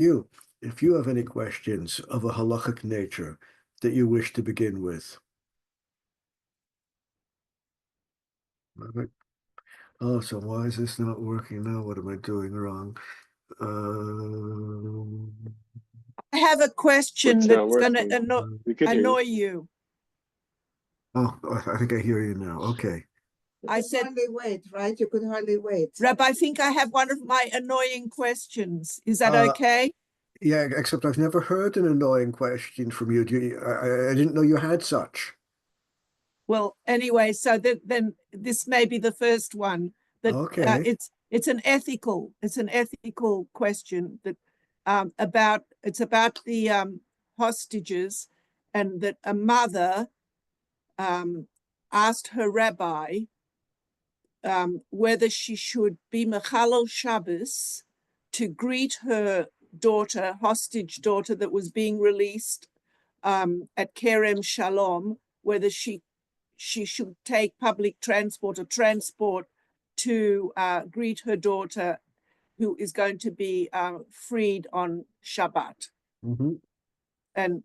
You, if you have any questions of a halachic nature that you wish to begin with. Oh, so why is this not working now? What am I doing wrong? I have a question that's going to annoy you. Oh, I think I hear you now. Okay. I said, hardly wait, right? You could hardly wait. Rabbi, I think I have one of my annoying questions. Is that okay? Yeah, except I've never heard an annoying question from you. I didn't know you had such. Well, anyway, so then this may be the first one. That okay. It's an ethical question that about the hostages, and that a mother asked her rabbi whether she should be Mechalel Shabbos to greet her hostage daughter that was being released at Kerem Shalom, whether she should take public transport or transport to greet her daughter who is going to be freed on Shabbat. Mm-hmm. And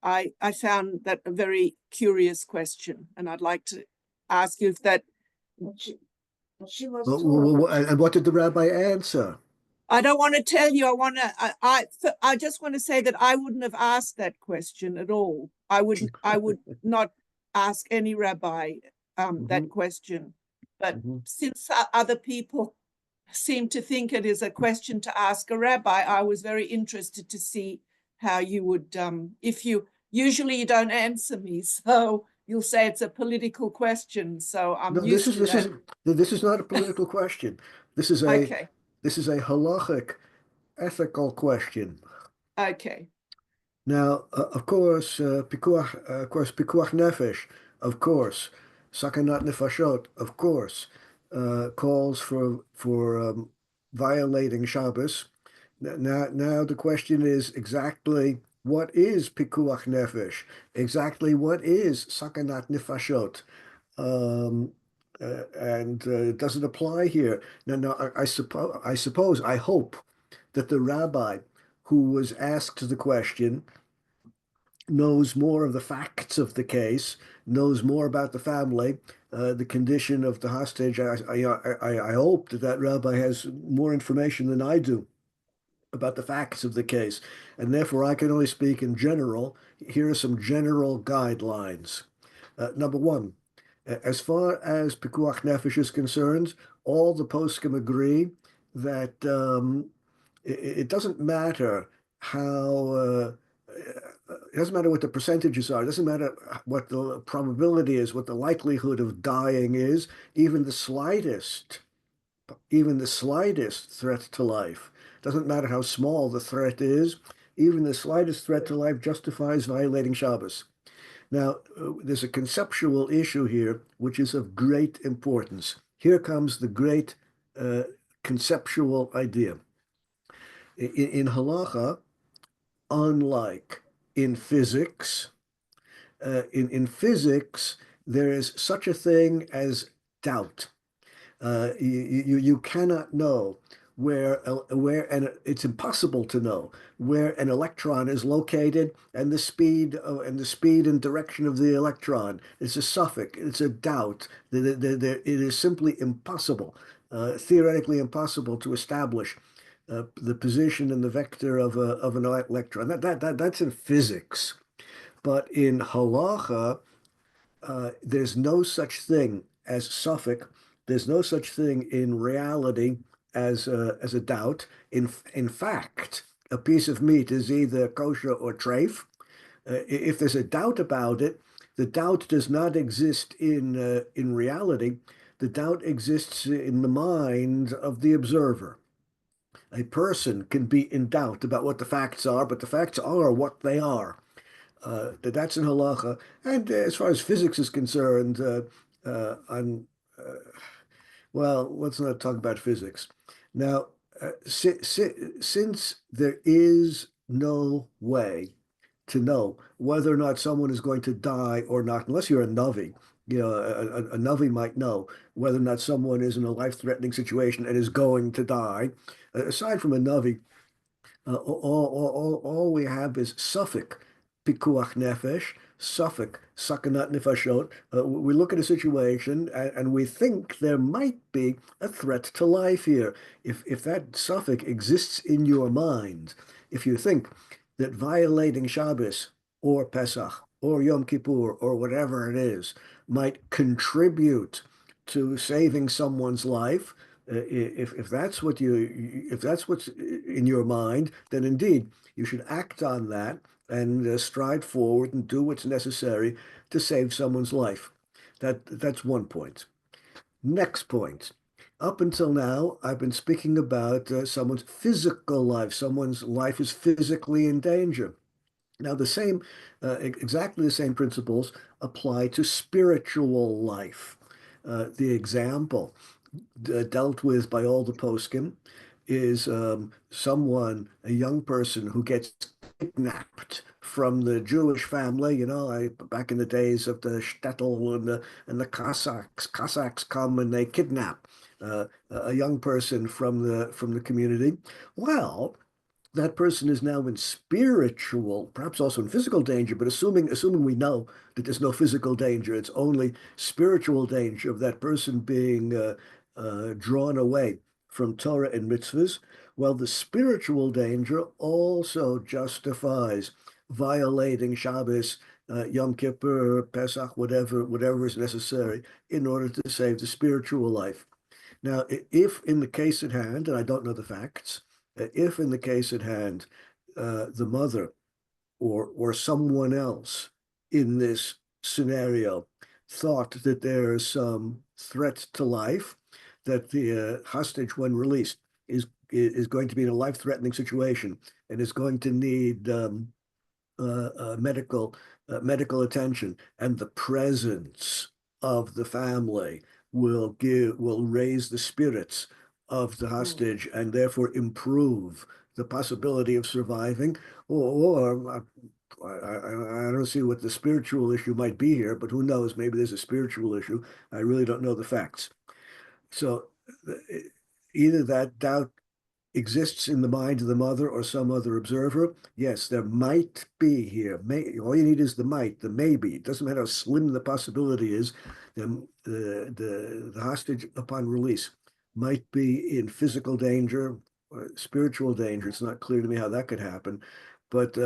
I found that a very curious question, and I'd like to ask you if that... She was and what did the rabbi answer? I don't want to tell you. I just want to say that I wouldn't have asked that question at all. I would not ask any rabbi that question. But since other people seem to think it is a question to ask a rabbi, I was very interested to see how you would, usually you don't answer me, so you'll say it's a political question. So this is not a political question. This is a halachic, ethical question. Okay. Now, of course, pikuach nefesh, of course, sakanat nefashot, of course, calls for violating Shabbos. Now the question is exactly what is pikuach nefesh? Exactly what is sakanat nefashot? And does it apply here? Now, I hope that the rabbi who was asked the question knows more of the facts of the case, knows more about the family, the condition of the hostage. I hope that rabbi has more information than I do about the facts of the case, and therefore I can only speak in general. Here are some general guidelines. Number one, as far as pikuach nefesh is concerned, all the poskim agree that it doesn't matter how, it doesn't matter what the percentages are. It doesn't matter what the probability is, what the likelihood of dying is, even the slightest threat to life. Doesn't matter how small the threat is, even the slightest threat to life justifies violating Shabbos. Now, there's a conceptual issue here, which is of great importance. Here comes the great conceptual idea. In Halacha, unlike in physics, in physics, there is such a thing as doubt. You cannot know and it's impossible to know where an electron is located, and the speed and direction of the electron. It's a suffix. It's a doubt. It is simply impossible, theoretically impossible to establish the position and the vector of an electron. That's in physics, but in halacha, there's no such thing as suffix. There's no such thing in reality as a doubt. In fact, a piece of meat is either kosher or treif. If there's a doubt about it, the doubt does not exist in reality. The doubt exists in the mind of the observer. A person can be in doubt about what the facts are, but the facts are what they are. That's in halacha. And as far as physics is concerned, well, let's not talk about physics. Now, since there is no way to know whether or not someone is going to die or not, unless you're a Navi, a Navi might know whether or not someone is in a life-threatening situation and is going to die. Aside from a Navi, All we have is suffix pikuach nefesh, suffix sakanat nefashot. We look at a situation and we think there might be a threat to life here. If that suffix exists in your mind, if you think that violating Shabbos or Pesach or Yom Kippur or whatever it is might contribute to saving someone's life, if that's if that's what's in your mind, then indeed you should act on that and stride forward and do what's necessary to save someone's life. That's one point. Next point. Up until now, I've been speaking about someone's physical life. Someone's life is physically in danger. Now, exactly the same principles apply to spiritual life. The example dealt with by all the poskim is a young person who gets kidnapped from the Jewish family. Back in the days of the shtetl and the Cossacks come and they kidnap a young person from the community. Well, that person is now in spiritual, perhaps also in physical danger, but assuming we know that there's no physical danger, it's only spiritual danger of that person being drawn away from Torah and mitzvahs. Well, the spiritual danger also justifies violating Shabbos, Yom Kippur, Pesach, whatever is necessary in order to save the spiritual life. Now, if in the case at hand, and I don't know the facts, if in the case at hand, the mother or someone else in this scenario thought that there's some threat to life, that the hostage, when released, is going to be in a life-threatening situation and is going to need medical attention, and the presence of the family will raise the spirits of the hostage and therefore improve the possibility of surviving. Or I don't see what the spiritual issue might be here, but who knows? Maybe there's a spiritual issue. I really don't know the facts. So either that doubt exists in the mind of the mother or some other observer. Yes, there might be here. All you need is the might, the maybe. It doesn't matter how slim the possibility is. The hostage upon release might be in physical danger or spiritual danger. It's not clear to me how that could happen. But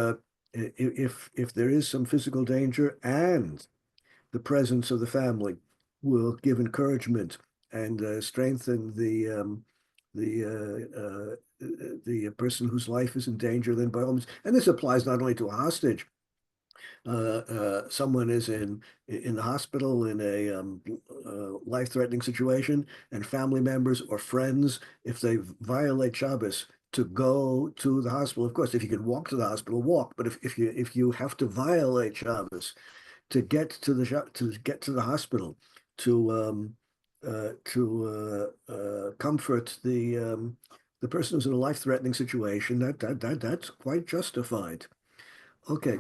if there is some physical danger and the presence of the family will give encouragement and strengthen the person whose life is in danger, then by all means, and this applies not only to a hostage. Someone is in the hospital in a life-threatening situation, and family members or friends, if they violate Shabbos, to go to the hospital. Of course, if you can walk to the hospital, walk. But if you have to violate Shabbos to get to the hospital to comfort the person who's in a life-threatening situation, that's quite justified. Okay,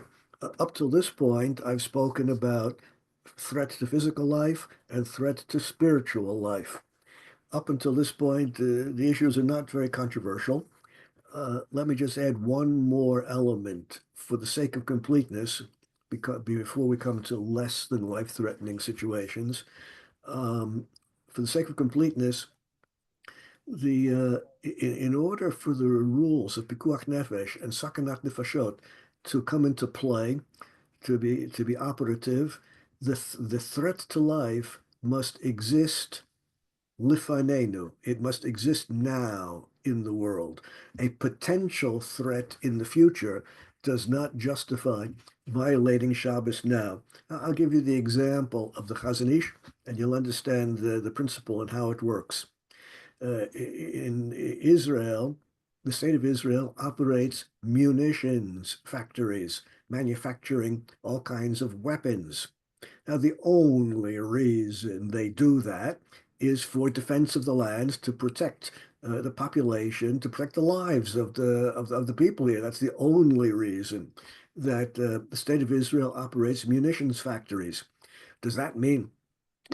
up till this point, I've spoken about threat to physical life and threat to spiritual life. Up until this point, the issues are not very controversial. Let me just add one more element for the sake of completeness, because before we come to less than life-threatening situations. For the sake of completeness, in order for the rules of pikuach nefesh and sakanat nefashot to come into play, to be operative, the threat to life must exist lifanenu. It must exist now in the world. A potential threat in the future does not justify violating Shabbos now. I'll give you the example of the Chazon Ish, and you'll understand the principle and how it works. In Israel, the state of Israel operates munitions factories, manufacturing all kinds of weapons. Now, the only reason they do that is for defense of the land, to protect the population, to protect the lives of the people here. That's the only reason that the state of Israel operates munitions factories. Does that mean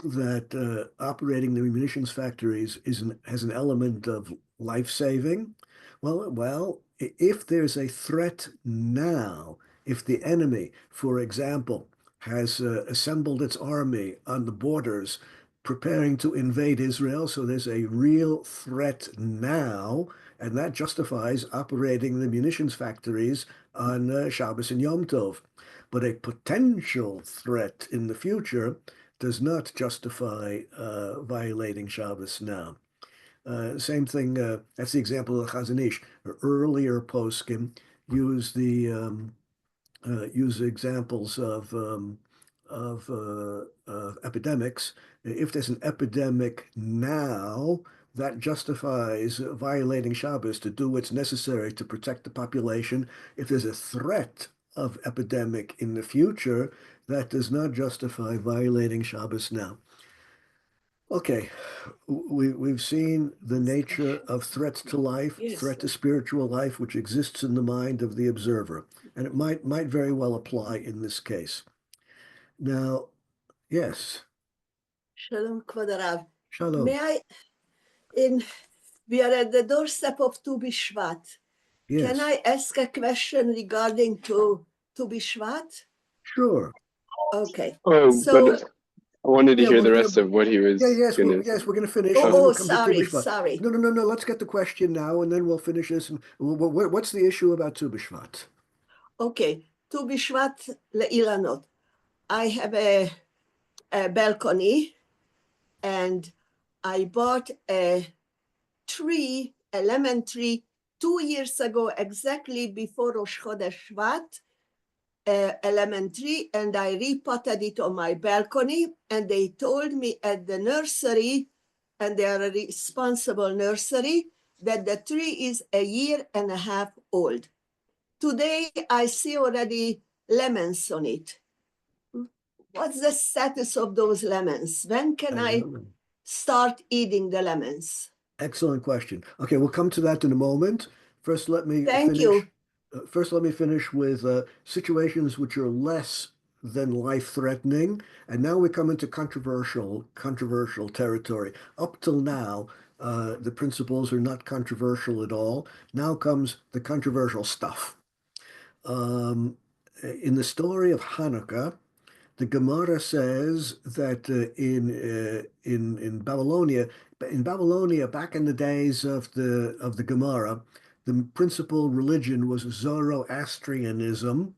that operating the munitions factories has an element of life saving? Well, if there's a threat now, if the enemy, for example, has assembled its army on the borders, preparing to invade Israel, so there's a real threat now, and that justifies operating the munitions factories on Shabbos and Yom Tov. But a potential threat in the future does not justify violating Shabbos now. Same thing, that's the example of Chazon Ish. Earlier poskim use examples of epidemics. If there's an epidemic now, that justifies violating Shabbos to do what's necessary to protect the population. If there's a threat of epidemic in the future, that does not justify violating Shabbos now. Okay, we've seen the nature of threats to life, Yes. threat to spiritual life, which exists in the mind of the observer, and it might very well apply in this case. Now, yes, Shalom, Kvod Harav. Shalom. May we are at the doorstep of Tu B'Shvat. Yes, Can I ask a question regarding to Tu B'Shvat? sure. Okay. Oh, So, but I wanted to Yeah, hear we're the gonna- rest of what he was Yes, gonna we're going to finish. oh, and then oh, we'll come to Tu sorry, B'Shvat. sorry. No. Let's get the question now, and then we'll finish this. And what's the issue about Tu B'Shvat? Okay. Tu B'Shvat le'ilanot. I have a balcony, and I bought a lemon tree 2 years ago, exactly before Rosh Chodesh Shvat, a lemon tree, and I repotted it on my balcony. And they told me at the nursery, and they are a responsible nursery, that the tree is 1.5 years old. Today, I see already lemons on it. What's the status of those lemons? When can I start eating the lemons? Excellent question. Okay, we'll come to that in a moment. First, let me Thank finish. you. First, let me finish with situations which are less than life-threatening, and now we come into controversial territory. Up till now, the principles are not controversial at all. Now comes the controversial stuff. In the story of Hanukkah, the Gemara says that in Babylonia, back in the days of the Gemara, the principal religion was Zoroastrianism,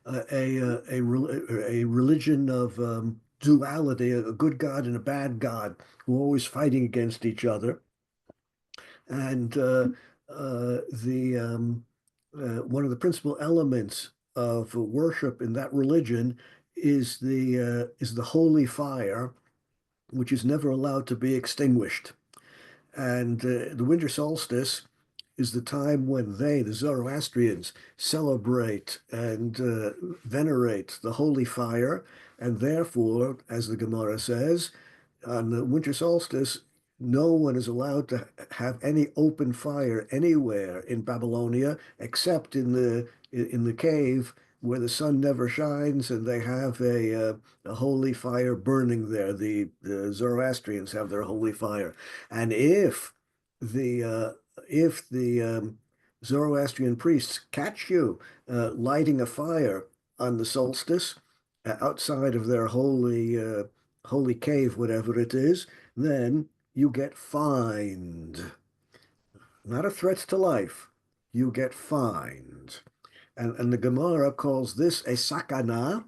a religion of duality, a good God and a bad God, who are always fighting against each other. And one of the principal elements of worship in that religion is the holy fire, which is never allowed to be extinguished. And the winter solstice is the time when the Zoroastrians, celebrate and venerate the holy fire. And therefore, as the Gemara says, on the winter solstice, no one is allowed to have any open fire anywhere in Babylonia except in the cave where the sun never shines, and they have a holy fire burning there. The Zoroastrians have their holy fire, and if the Zoroastrian priests catch you lighting a fire on the solstice outside of their holy cave, whatever it is, then you get fined. Not a threat to life. You get fined. And the Gemara calls this a sakana,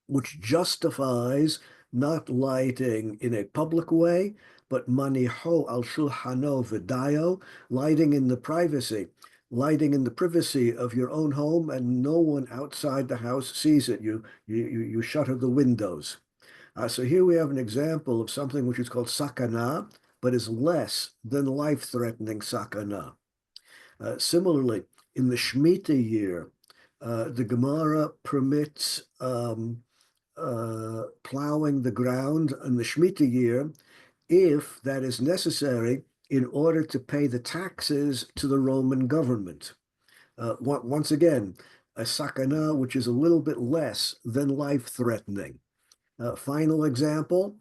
which justifies not lighting in a public way, but maniho al shulhano v'dayo, lighting in the privacy of your own home, and no one outside the house sees it. You shutter the windows. So here we have an example of something which is called sakana, but is less than life-threatening sakana. Similarly, in the Shemitah year, the Gemara permits plowing the ground in the Shemitah year if that is necessary in order to pay the taxes to the Roman government. Once again, a sakana which is a little bit less than life-threatening. Final example,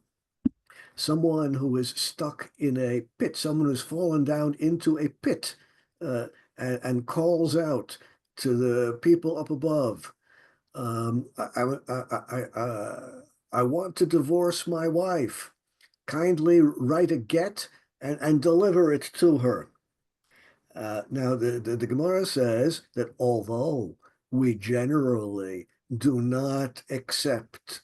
someone who is stuck in a pit, someone who's fallen down into a pit, and calls out to the people up above, I want to divorce my wife. Kindly write a get and deliver it to her. Now, the Gemara says that although we generally do not accept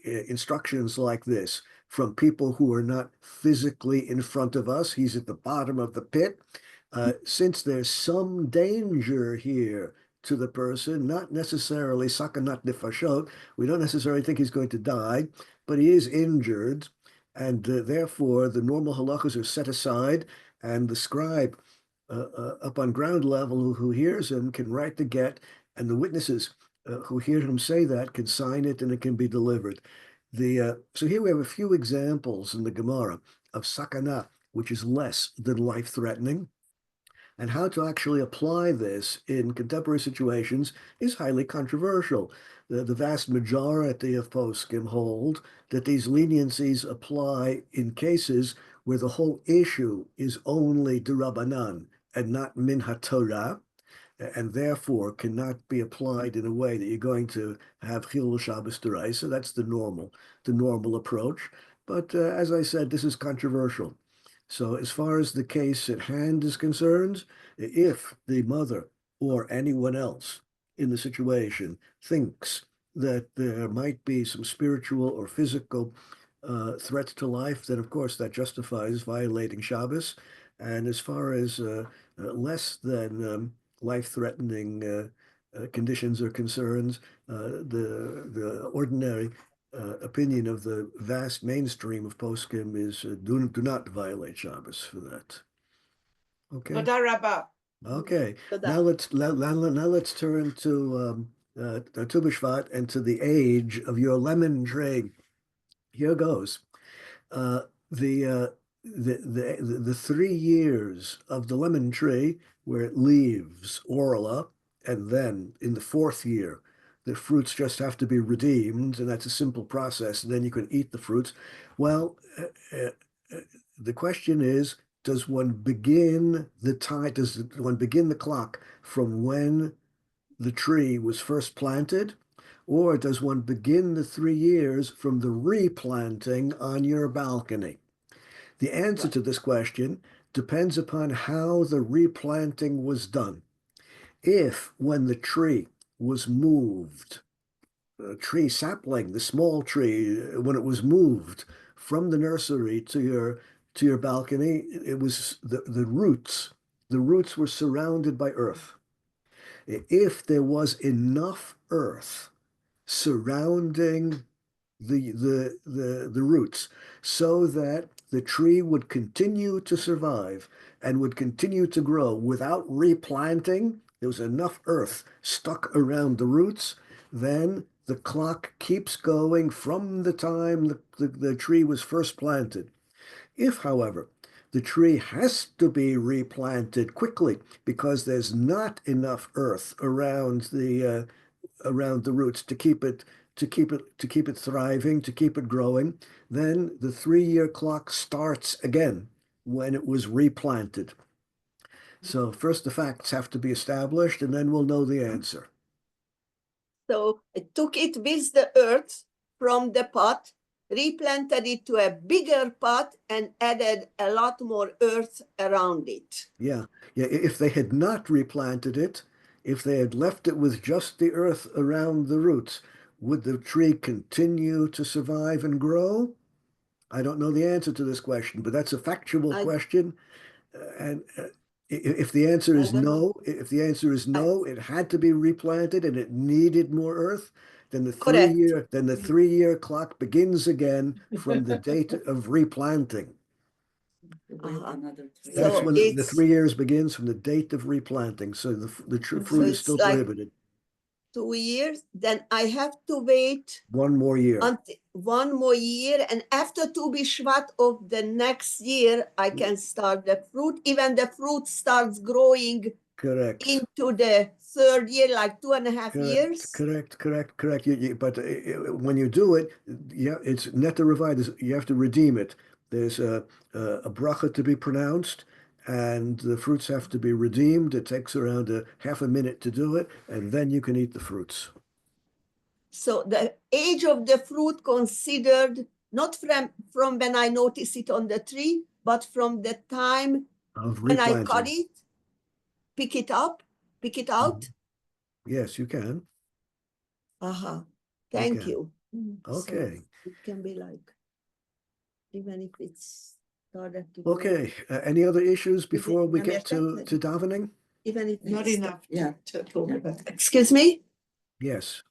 instructions like this from people who are not physically in front of us, he's at the bottom of the pit. Since there's some danger here to the person, not necessarily sakanat nefashot, we don't necessarily think he's going to die, but he is injured, and therefore the normal halachas are set aside, and the scribe up on ground level who hears him can write the get, and the witnesses who hear him say that can sign it, and it can be delivered. So here we have a few examples in the Gemara of sakana, which is less than life-threatening, and how to actually apply this in contemporary situations is highly controversial. The vast majority of poskim hold that these leniencies apply in cases where the whole issue is only d'Rabbanan and not min haTorah, and therefore cannot be applied in a way that you're going to have chilul Shabbos d'oraisa. That's the normal approach. But as I said, this is controversial. So as far as the case at hand is concerned, if the mother or anyone else in the situation thinks that there might be some spiritual or physical threat to life, then of course that justifies violating Shabbos. And as far as less than life-threatening conditions are concerned, the ordinary opinion of the vast mainstream of poskim is do not violate Shabbos for that. Okay. Toda rabba. Okay. Toda. Now let's turn to Tu B'Shvat and to the age of your lemon tree. Here goes. The 3 years of the lemon tree where it leaves orla, and then in the 4th year the fruits just have to be redeemed, and that's a simple process, and then you can eat the fruits. Well, the question is, does one begin the clock from when the tree was first planted, or does one begin the 3 years from the replanting on your balcony? The answer to this question depends upon how the replanting was done. If when the tree was moved, tree sapling, the small tree, when it was moved from the nursery to your balcony, it was the roots were surrounded by earth. If there was enough earth surrounding the roots so that the tree would continue to survive and would continue to grow without replanting, there was enough earth stuck around the roots, then the clock keeps going from the time the tree was first planted. If, however, the tree has to be replanted quickly because there's not enough earth around the roots to keep it thriving, to keep it growing, then the 3-year clock starts again when it was replanted. So first the facts have to be established, and then we'll know the answer. So I took it with the earth from the pot, replanted it to a bigger pot, and added a lot more earth around it. Yeah. If they had not replanted it, if they had left it with just the earth around the roots, would the tree continue to survive and grow? I don't know the answer to this question, but that's a factual question. And if the answer is no, it had to be replanted and it needed more earth, then the 3-year clock begins again from the date of replanting. That's when the 3 years begins from the date of replanting. So the fruit is still prohibited. 2 years, then I have to wait 1 more year. until 1 more year, and after Tu B'Shvat of the next year, I can start the fruit. Even the fruit starts growing Correct. into the 3rd year, like 2.5 years. Correct. But when you do it, it's net to revive. You have to redeem it. There's a bracha to be pronounced, and the fruits have to be redeemed. It takes around a half a minute to do it, and then you can eat the fruits. So the age of the fruit considered not from when I notice it on the tree, but from the time Of when I cut replanting. it, pick it up, pick it out. Yes, you can. Thank can. you. Okay. So it can be like, even if it's started to Okay. Any other issues before we get to understand. davening? Even if Not it's enough to talk about. Excuse me? Yes.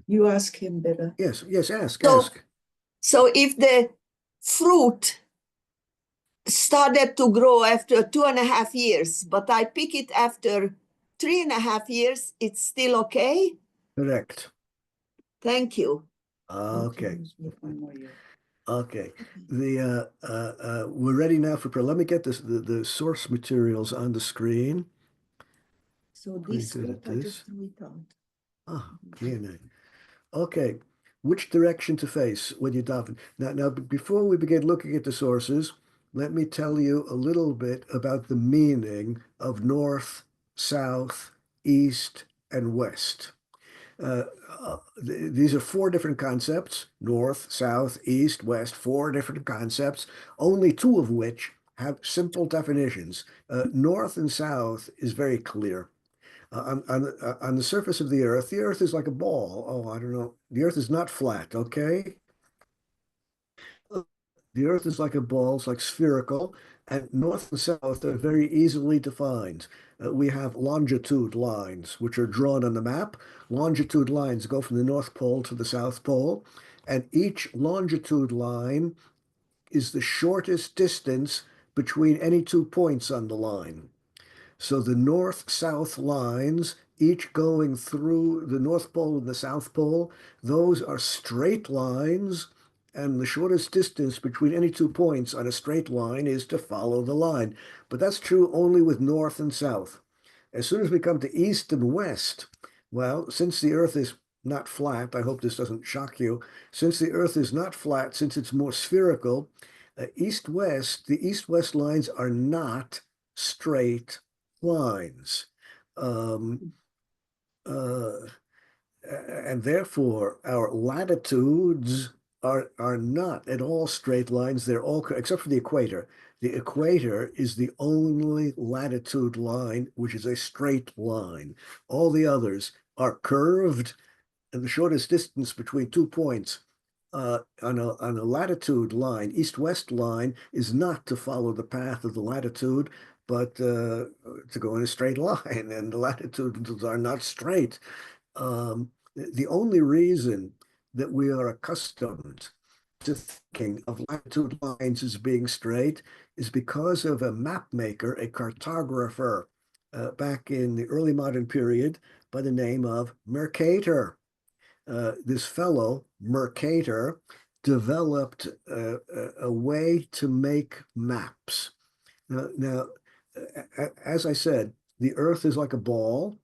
You ask him better. Yes. Yes. Ask. So- Ask. So if the fruit started to grow after 2.5 years, but I pick it after 3.5 years, it's still okay? Correct. Thank you. Okay. One more year. Okay. We're ready now for prayer. Let me get the source materials on the screen. So Pretty this good fruit, at I this. just threw it out. DNA. Okay. Which direction to face when you daven? Now, before we begin looking at the sources, let me tell you a little bit about the meaning of north, south, east, and west. These are 4 different concepts: north, south, east, west, 4 different concepts, only 2 of which have simple definitions. North and south is very clear. On the surface of the earth is like a ball. Oh, I don't know. The earth is not flat, okay? The earth is like a ball, it's like spherical, and north and south are very easily defined. We have longitude lines, which are drawn on the map. Longitude lines go from the North Pole to the South Pole, and each longitude line is the shortest distance between any 2 points on the line. So the north-south lines, each going through the North Pole and the South Pole, those are straight lines, and the shortest distance between any 2 points on a straight line is to follow the line. But that's true only with north and south. As soon as we come to east and west, well, since the earth is not flat, I hope this doesn't shock you, since the earth is not flat, since it's more spherical, the east-west lines are not straight lines. And therefore, our latitudes are not at all straight lines. They're all, except for the equator. The equator is the only latitude line which is a straight line. All the others are curved, and the shortest distance between 2 points on a latitude line, east-west line, is not to follow the path of the latitude, but to go in a straight line, and the latitudes are not straight. The only reason that we are accustomed to thinking of latitude lines as being straight is because of a map maker, a cartographer, back in the early modern period by the name of Mercator. This fellow, Mercator, developed a way to make maps. Now, as I said, the earth is like a ball,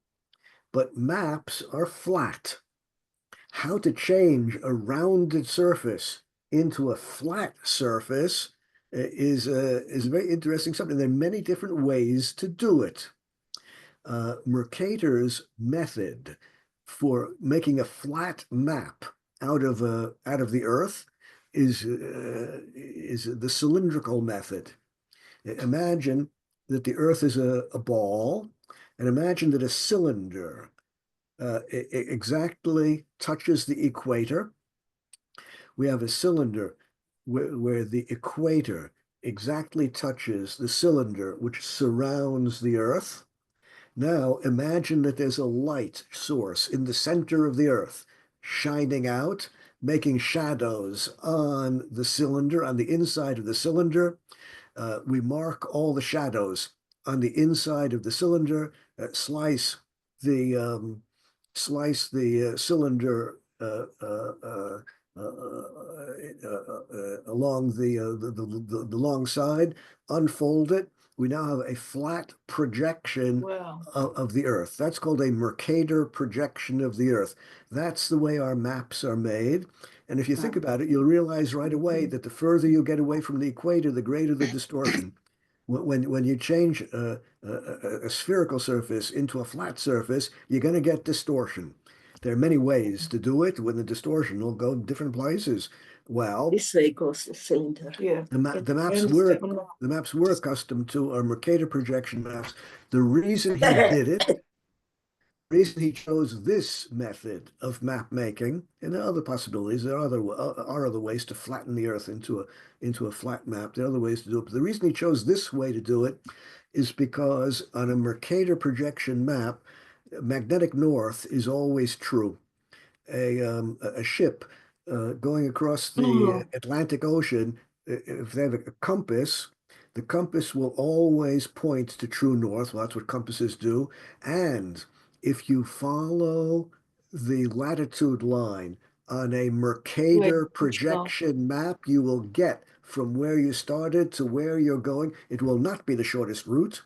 but maps are flat. How to change a rounded surface into a flat surface is a very interesting something. There are many different ways to do it. Mercator's method for making a flat map out of the earth is the cylindrical method. Imagine that the earth is a ball, and imagine that a cylinder exactly touches the equator. We have a cylinder where the equator exactly touches the cylinder which surrounds the earth. Now imagine that there's a light source in the center of the earth shining out, making shadows on the cylinder, on the inside of the cylinder. We mark all the shadows on the inside of the cylinder, slice the cylinder along the long side, unfold it. We now have a flat projection Wow. of the earth. That's called a Mercator projection of the earth. That's the way our maps are made. And if you think about it, you'll realize right away that the further you get away from the equator, the greater the distortion. when you change a spherical surface into a flat surface, you're going to get distortion. There are many ways to do it when the distortion will go different places. Well, This way goes the cylinder. Yeah. the maps we're accustomed to are Mercator projection maps. The reason he did it, the reason he chose this method of map making, and there are other possibilities. There are other ways to flatten the Earth into a flat map. There are other ways to do it. But the reason he chose this way to do it is because on a Mercator projection map, magnetic north is always true. A ship going across the Atlantic Ocean, if they have a compass, the compass will always point to true north. Well, that's what compasses do. And if you follow the latitude line on a Mercator projection map, you will get from where you started to where you're going. It will not be the shortest route,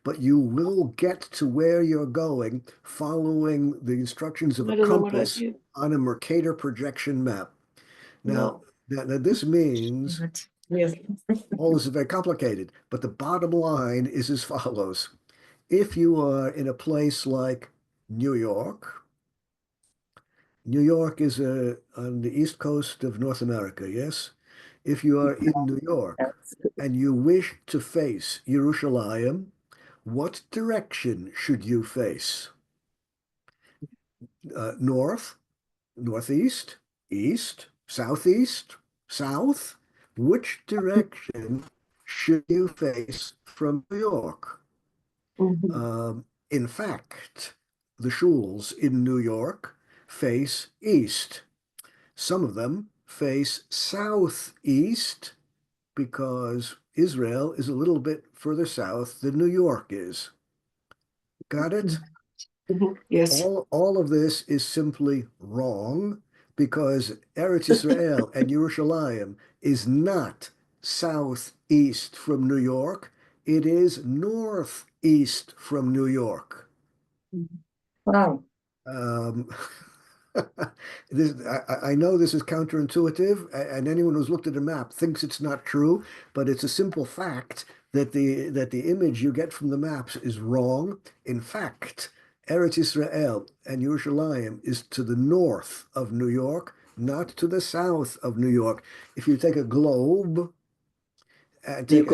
but you will get to where you're going following the instructions of a compass on a Mercator projection map. Now, this means all this is very complicated, but the bottom line is as follows. If you are in a place like New York, New York is on the east coast of North America, yes? If you are in New York and you wish to face Yerushalayim, what direction should you face? North, northeast, east, southeast, south? Which direction should you face from New York? In fact, the shuls in New York face east. Some of them face southeast because Israel is a little bit further south than New York is. Got it? Yes. All of this is simply wrong because Eretz Israel and Yerushalayim is not southeast from New York. It is northeast from New York. Wow. I know this is counterintuitive, and anyone who's looked at a map thinks it's not true, but it's a simple fact that the image you get from the maps is wrong. In fact, Eretz Israel and Yerushalayim is to the north of New York, not to the south of New York. If you take a globe and take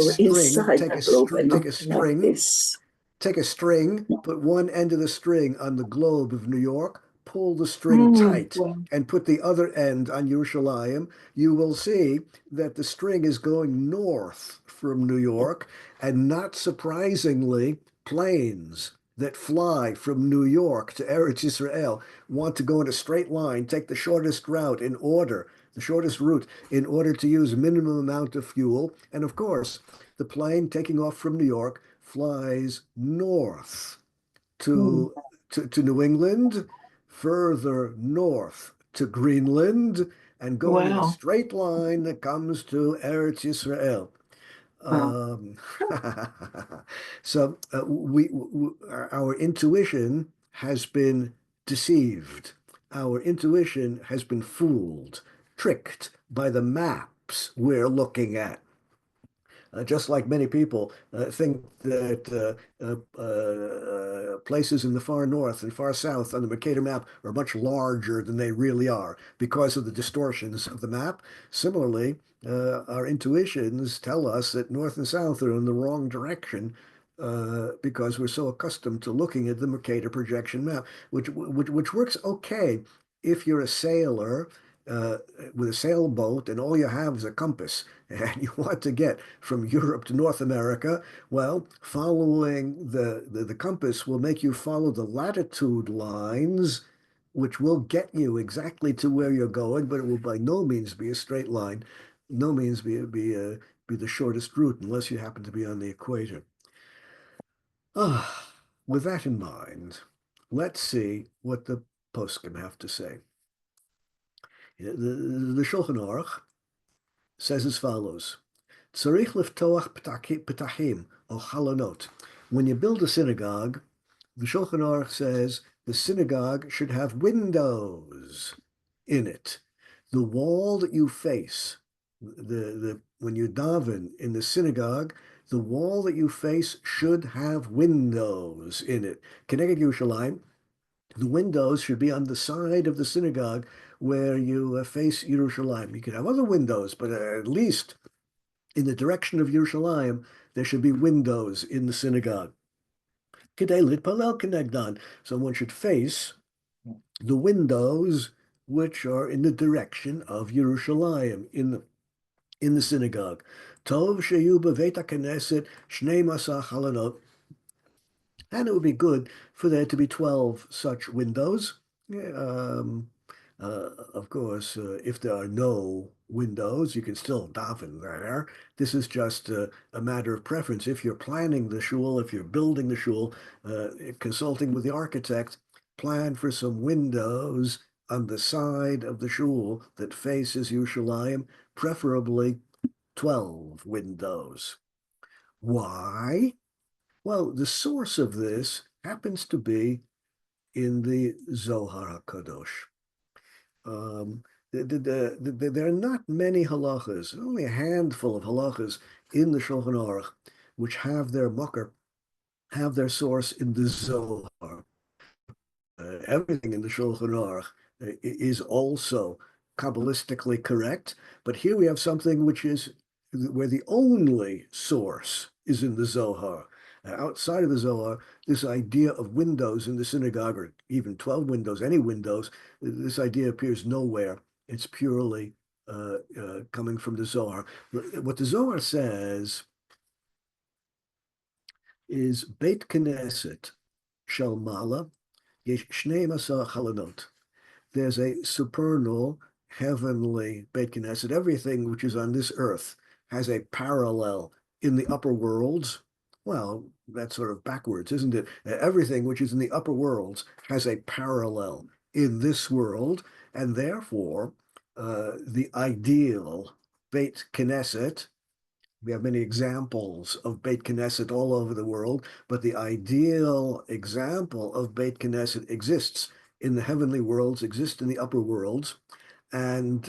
a string, put one end of the string on the globe of New York, pull the string tight, and put the other end on Yerushalayim, you will see that the string is going north from New York, and not surprisingly, planes that fly from New York to Eretz Israel want to go in a straight line, take the shortest route the shortest route in order to use minimum amount of fuel. And of course, the plane taking off from New York flies north to New England, further north to Greenland, and going in a straight line that comes to Eretz Yisrael. So our intuition has been deceived. Our intuition has been fooled, tricked by the maps we're looking at. Just like many people think that places in the far north and far south on the Mercator map are much larger than they really are because of the distortions of the map. Similarly, our intuitions tell us that north and south are in the wrong direction because we're so accustomed to looking at the Mercator projection map, which works okay if you're a sailor with a sailboat and all you have is a compass and you want to get from Europe to North America. Well, following the compass will make you follow the latitude lines, which will get you exactly to where you're going, but it will by no means be a straight line, no means be the shortest route unless you happen to be on the equator. With that in mind, let's see what the poskim have to say. The Shulchan Aruch says as follows: Tzarich liftoach petachim o halonot. When you build a synagogue, the Shulchan Aruch says the synagogue should have windows in it. The wall that you face, when you daven in the synagogue, the wall that you face should have windows in it. Keneged Yerushalayim, the windows should be on the side of the synagogue where you face Yerushalayim. You could have other windows, but at least in the direction of Yerushalayim, there should be windows in the synagogue. Kedei litpalel kenegdan. Someone should face the windows which are in the direction of Yerushalayim, in the synagogue. Tov sheyu beveit haKnesset shnei masach halanot. And it would be good for there to be 12 such windows. Of course, if there are no windows, you can still daven there. This is just a matter of preference. If you're planning the shul, if you're building the shul, consulting with the architect, plan for some windows on the side of the shul that faces Yerushalayim, preferably 12 windows. Why? Well, the source of this happens to be in the Zohar HaKadosh. There are not many halachas, only a handful of halachas in the Shulchan Aruch, which have their makar, have their source in the Zohar. Everything in the Shulchan Aruch is also Kabbalistically correct, but here we have something which is where the only source is in the Zohar. Outside of the Zohar, this idea of windows in the synagogue, or even 12 windows, any windows, this idea appears nowhere. It's purely coming from the Zohar. What the Zohar says is Beit Knesset Shel Mala Yesh Shnei Masar Chalanot. There's a supernal, heavenly Beit Knesset. Everything which is on this earth has a parallel in the upper worlds. Well, that's sort of backwards, isn't it? Everything which is in the upper worlds has a parallel in this world, and therefore the ideal Beit Knesset, we have many examples of Beit Knesset all over the world, but the ideal example of Beit Knesset exists in the heavenly worlds, exists in the upper worlds, and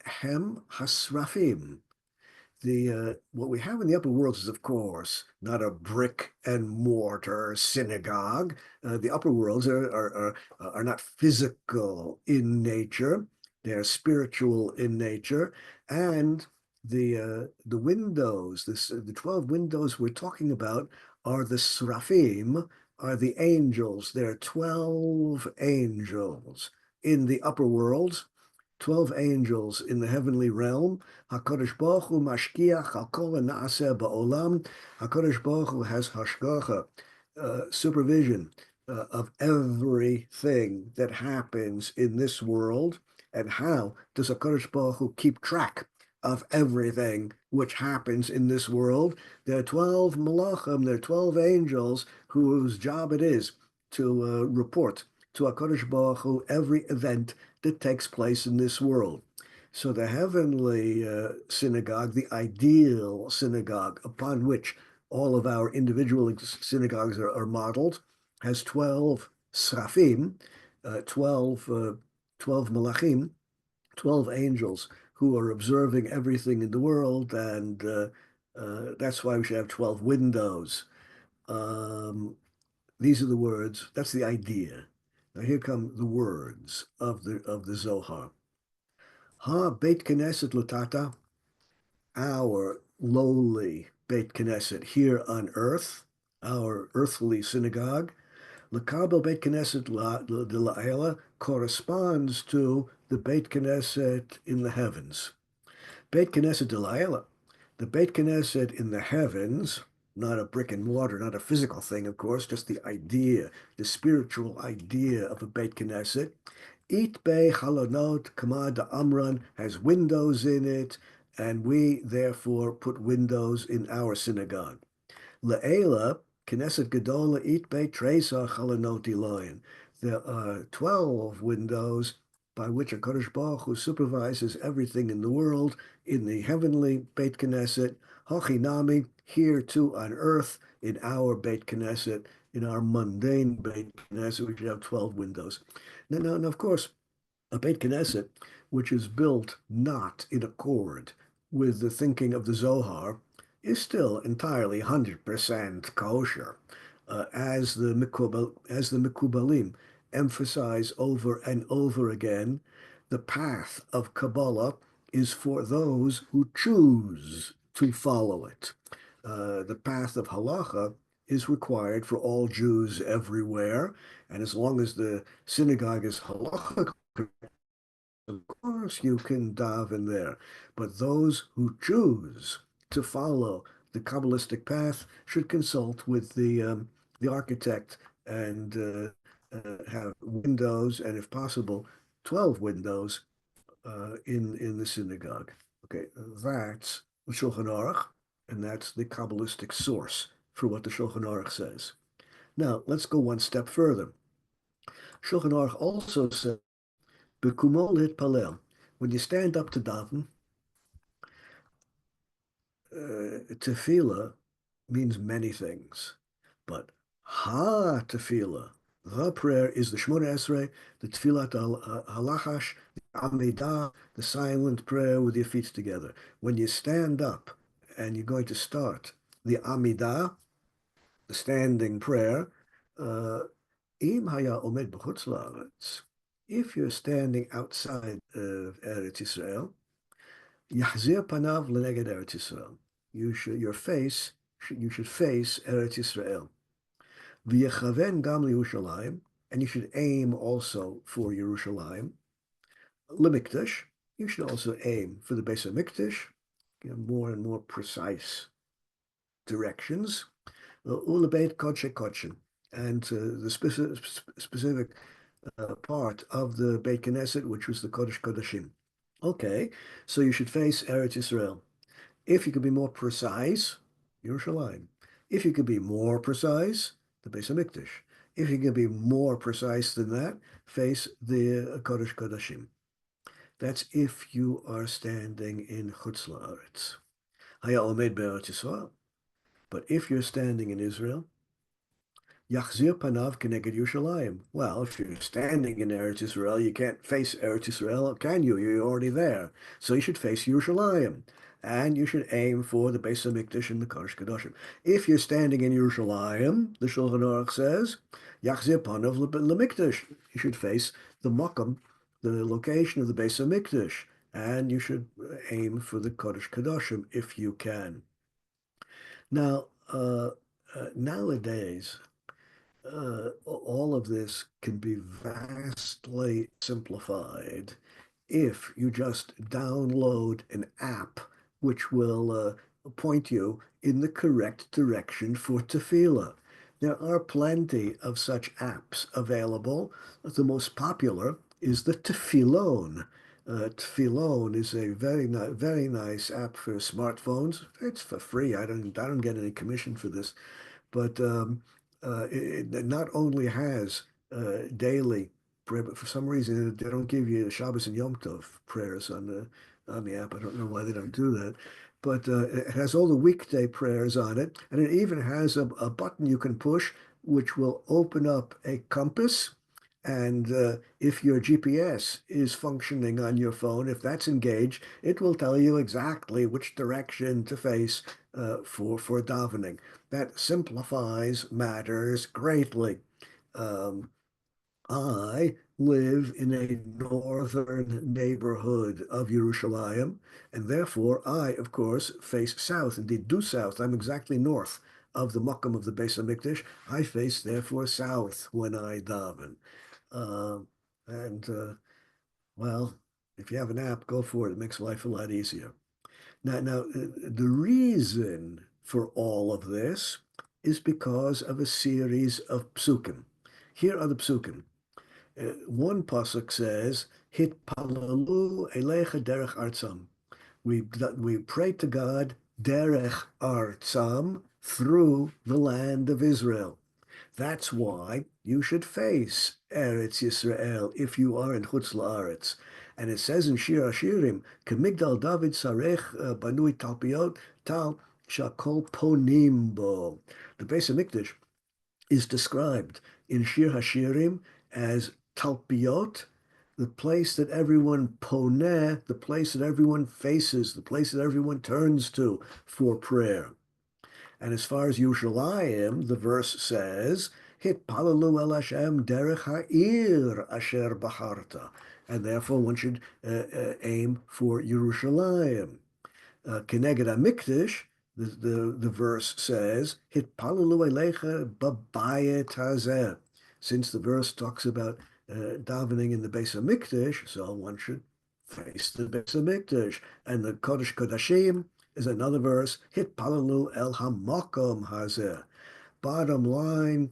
Hem Hasrafim. What we have in the upper worlds is, of course, not a brick and mortar synagogue. The upper worlds are not physical in nature; they're spiritual in nature. And the windows, the 12 windows we're talking about, are the srafim, are the angels. There are 12 angels in the upper worlds. 12 angels in the heavenly realm. HaKadosh Baruch Hu mashkiach al kol ha'na'aseh ba'olam. HaKadosh Baruch Hu has hashgacha, supervision of everything that happens in this world. And how does HaKadosh Baruch Hu keep track of everything which happens in this world? There are 12 malachim, there are 12 angels whose job it is to report to HaKadosh Baruch Hu every event that takes place in this world. So the heavenly synagogue, the ideal synagogue upon which all of our individual synagogues are modeled, has 12 srafim, 12 malachim, 12 angels who are observing everything in the world, and that's why we should have 12 windows. These are the words, that's the idea. Now here come the words of the Zohar. Ha Beit Knesset Lutata, our lowly Beit Knesset here on earth, our earthly synagogue. L'kabel Beit Knesset de La'ela corresponds to the Beit Knesset in the heavens. Beit Knesset de La'ela, the Beit Knesset in the heavens, not a brick and mortar, not a physical thing, of course, just the idea, the spiritual idea of a Beit Knesset. It be halonot kamad amran, has windows in it, and we therefore put windows in our synagogue. Le'ela Knesset Gedola it be tresa halonot iloyin. There are 12 windows by which HaKadosh Baruch Hu supervises everything in the world, in the heavenly Beit Knesset, Hachinami, here too on earth, in our Beit Knesset, in our mundane Beit Knesset, we should have 12 windows. Now, of course, a Beit Knesset, which is built not in accord with the thinking of the Zohar, is still entirely 100% kosher, as the Mikubalim emphasize over and over again. The path of Kabbalah is for those who choose to follow it. The path of Halacha is required for all Jews everywhere, and as long as the synagogue is Halacha, of course you can daven there. But those who choose to follow the Kabbalistic path should consult with the architect and have windows, and if possible, 12 windows in the synagogue. Okay, that's the Shulchan Aruch, and that's the Kabbalistic source for what the Shulchan Aruch says. Now, let's go one step further. Shulchan Aruch also says, "B'kumo litpalel," when you stand up to daven, tefillah means many things, but ha-tefillah, the prayer, is the Shemona Esrei, the Tefillat Halachash, the Amidah, the silent prayer with your feet together. When you stand up and you're going to start the Amidah, the standing prayer, Im haya omed b'chutz la'aretz, if you're standing outside of Eretz Yisrael, Yahzir panav leneged Eretz Yisrael. You should face Eretz Yisrael. V'yechaven gam liYerushalayim, and you should aim also for Yerushalayim. Lemikdash, you should also aim for the Beis HaMikdash, more and more precise directions. Ulebeit Kodshe Kodshin, and the specific part of the Beit Knesset, which was the Kodesh Kodashim. Okay, so you should face Eretz Yisrael. If you could be more precise, Yerushalayim. If you could be more precise, the Beis HaMikdash. If you can be more precise than that, face the Kodesh Kodashim. That's if you are standing in Chutz La'aretz. Haya omed be'Eretz Yisrael. But if you're standing in Israel, Yachzir panav keneged Yerushalayim. Well, if you're standing in Eretz Yisrael, you can't face Eretz Yisrael, can you? You're already there. So you should face Yerushalayim. And you should aim for the Beis HaMikdash and the Kodesh Kodashim. If you're standing in Yerushalayim, the Shulchan Aruch says, Yachzir panav lemikdash. You should face the Makam, the location of the Beis HaMikdash. And you should aim for the Kodesh Kodashim if you can. Now, nowadays, all of this can be vastly simplified if you just download an app which will point you in the correct direction for tefillah. There are plenty of such apps available. The most popular is the Tefillon. Tefillon is a very nice app for smartphones. It's for free. I don't get any commission for this, but it not only has daily prayer, but for some reason they don't give you Shabbos and Yom Tov prayers on the app. I don't know why they don't do that, but it has all the weekday prayers on it, and it even has a button you can push which will open up a compass. And if your GPS is functioning on your phone, if that's engaged, it will tell you exactly which direction to face for davening. That simplifies matters greatly. I live in a northern neighborhood of Yerushalayim, and therefore I, of course, face south, indeed due south. I'm exactly north of the Makam of the Beis HaMikdash. I face, therefore, south when I daven. Well, if you have an app, go for it. It makes life a lot easier. Now, the reason for all of this is because of a series of psukim. Here are the psukim. One pasuk says, "Hitpalalu elecha derech artzam." We pray to God derech artzam, through the land of Israel. That's why you should face Eretz Yisrael if you are in Chutz La'aretz. And it says in Shir Hashirim, Kemigdal David Sarech Banui Talpiot Tal Shakol Ponim Bo. The Beis HaMikdash is described in Shir Hashirim as Talpiot, the place that everyone poneh, the place that everyone faces, the place that everyone turns to for prayer. And as far as Yerushalayim, the verse says, Hitpalalu el Hashem derech ha'ir asher bacharta. And therefore one should aim for Yerushalayim. Keneged HaMikdash, the verse says, Hitpalalu elecha babayet hazeh. Since the verse talks about davening in the Beis HaMikdash, so one should face the Beis HaMikdash. And the Kodesh Kodashim is another verse, Hitpalalu el hamakom hazeh. Bottom line,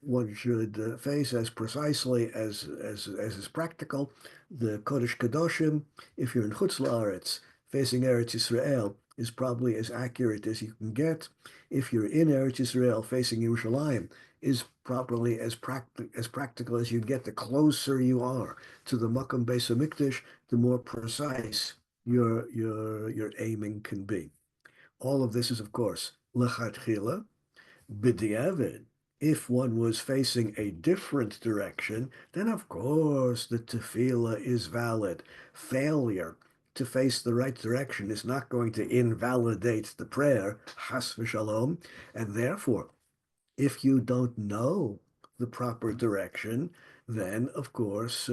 one should face as precisely as is practical the Kodesh Kadoshim. If you're in Chutz La'aretz, facing Eretz Yisrael is probably as accurate as you can get. If you're in Eretz Yisrael, facing Yerushalayim is probably as practical as you get. The closer you are to the Makam Beis HaMikdash, the more precise your aiming can be. All of this is, of course, lechatchila. B'diavad, if one was facing a different direction, then of course the tefillah is valid. Failure to face the right direction is not going to invalidate the prayer, chas v'shalom, and therefore, if you don't know the proper direction, then of course,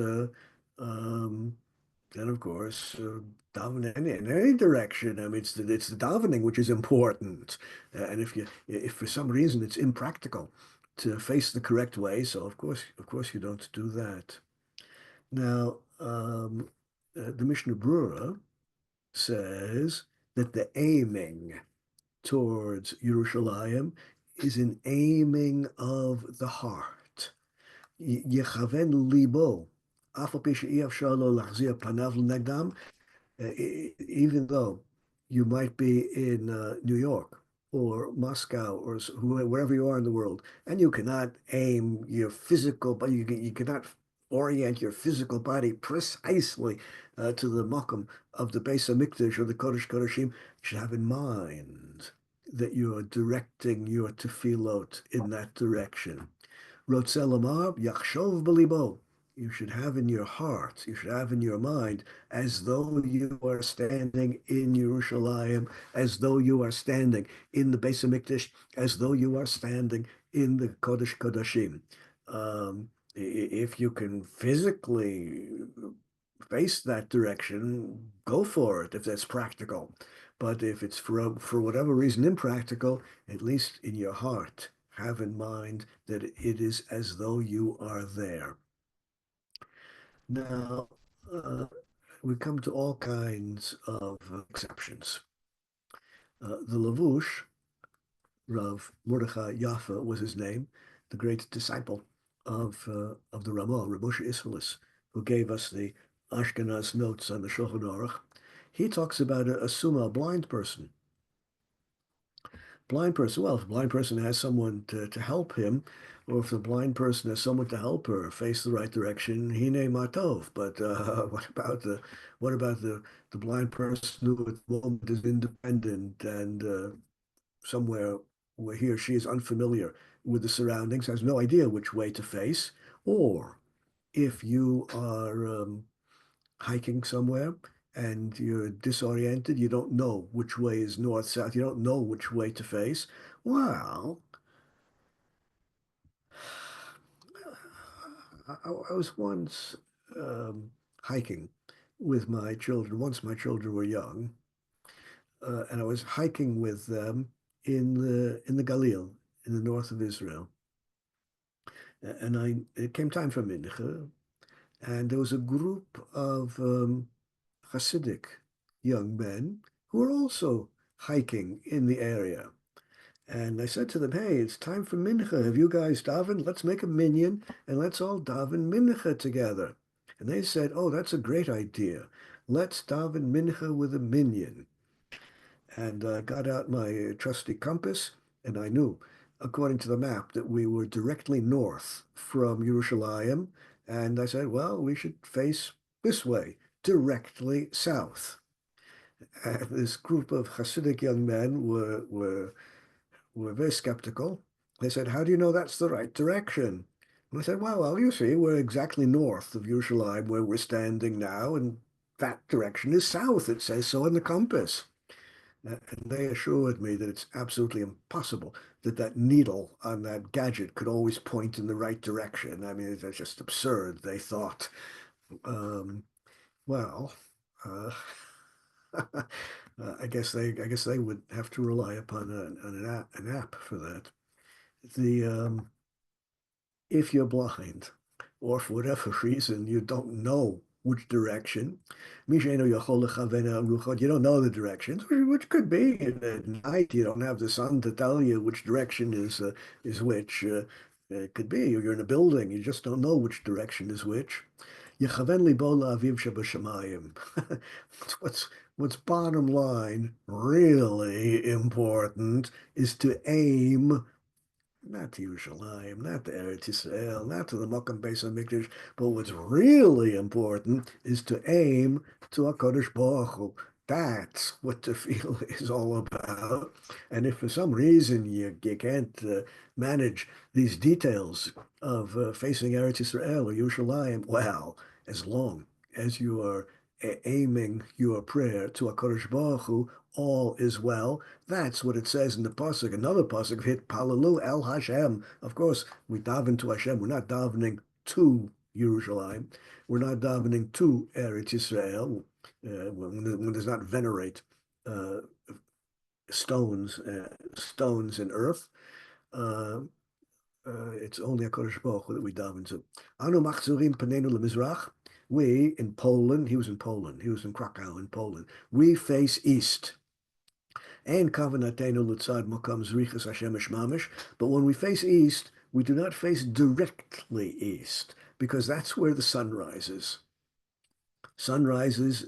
daven in any direction. I mean, it's the davening which is important. And if for some reason it's impractical to face the correct way, so of course you don't do that. Now, the Mishnah Brura says that the aiming towards Yerushalayim is an aiming of the heart. Yechaven libo. Even though you might be in New York or Moscow or wherever you are in the world, and you cannot aim your physical, but you cannot orient your physical body precisely to the makom of the Beis HaMikdash or the Kodesh Kodashim, you should have in mind that you are directing your tefillot in that direction. Rotzel lamar yachshov b'libo. You should have in your heart, you should have in your mind, as though you are standing in Yerushalayim, as though you are standing in the Beis HaMikdash, as though you are standing in the Kodesh Kodashim. If you can physically face that direction, go for it if that's practical. But if it's for whatever reason impractical, at least in your heart, have in mind that it is as though you are there. Now, we come to all kinds of exceptions. The Lavush, Rav Mordechai Yaffa was his name, the great disciple of the Ramah, Rav Moshe Isserles, who gave us the Ashkenaz notes on the Shulchan Aruch. He talks about a summa, a blind person. Blind person, well, if a blind person has someone to help him, or if the blind person has someone to help her face the right direction, hine matov. But what about the blind person who at the moment is independent and somewhere where he or she is unfamiliar with the surroundings, has no idea which way to face, or if you are hiking somewhere and you're disoriented, you don't know which way is north, south, you don't know which way to face, well, I was once hiking with my children, once my children were young, and I was hiking with them in the Galil, in the north of Israel. And it came time for Mincha, and there was a group of Hasidic young men who were also hiking in the area. And I said to them, hey, it's time for Mincha. Have you guys daven? Let's make a minyan and let's all daven Mincha together. And they said, oh, that's a great idea. Let's daven Mincha with a minyan. And I got out my trusty compass, and I knew, according to the map, that we were directly north from Yerushalayim. And I said, well, we should face this way, directly south. And this group of Hasidic young men were very skeptical. They said, how do you know that's the right direction? And I said, well, you see, we're exactly north of Yerushalayim where we're standing now, and that direction is south. It says so in the compass. And they assured me that it's absolutely impossible that that needle on that gadget could always point in the right direction. I mean, that's just absurd, they thought. Well, uh, I guess they would have to rely upon an app for that. If you're blind, or for whatever reason you don't know which direction, you don't know the directions, which could be at night you don't have the sun to tell you which direction is which. It could be you're in a building, you just don't know which direction is which. What's bottom line really important is to aim not to Yerushalayim, not to Eretz Yisrael, not to the Makam Beis HaMikdash, but what's really important is to aim to HaKadosh Baruch Hu. That's what the field is all about. And if for some reason you can't manage these details of facing Eretz Yisrael or Yerushalayim, well, as long as you are aiming your prayer to HaKadosh Baruch Hu, all is well. That's what it says in the pasuk. Another pasuk, hit Palalu El Hashem. Of course, we daven to Hashem. We're not davening to Yerushalayim. We're not davening to Eretz Yisrael. When does not venerate stones in earth. It's only HaKadosh Baruch Hu that we daven to. Anu machzurim panenu lemizrach. We in Poland. He was in Poland. He was in Krakow in Poland. We face east. And kavanatenu lutzad makam zrichas Hashem mamish. But when we face east, we do not face directly east because that's where the sun rises. Sun rises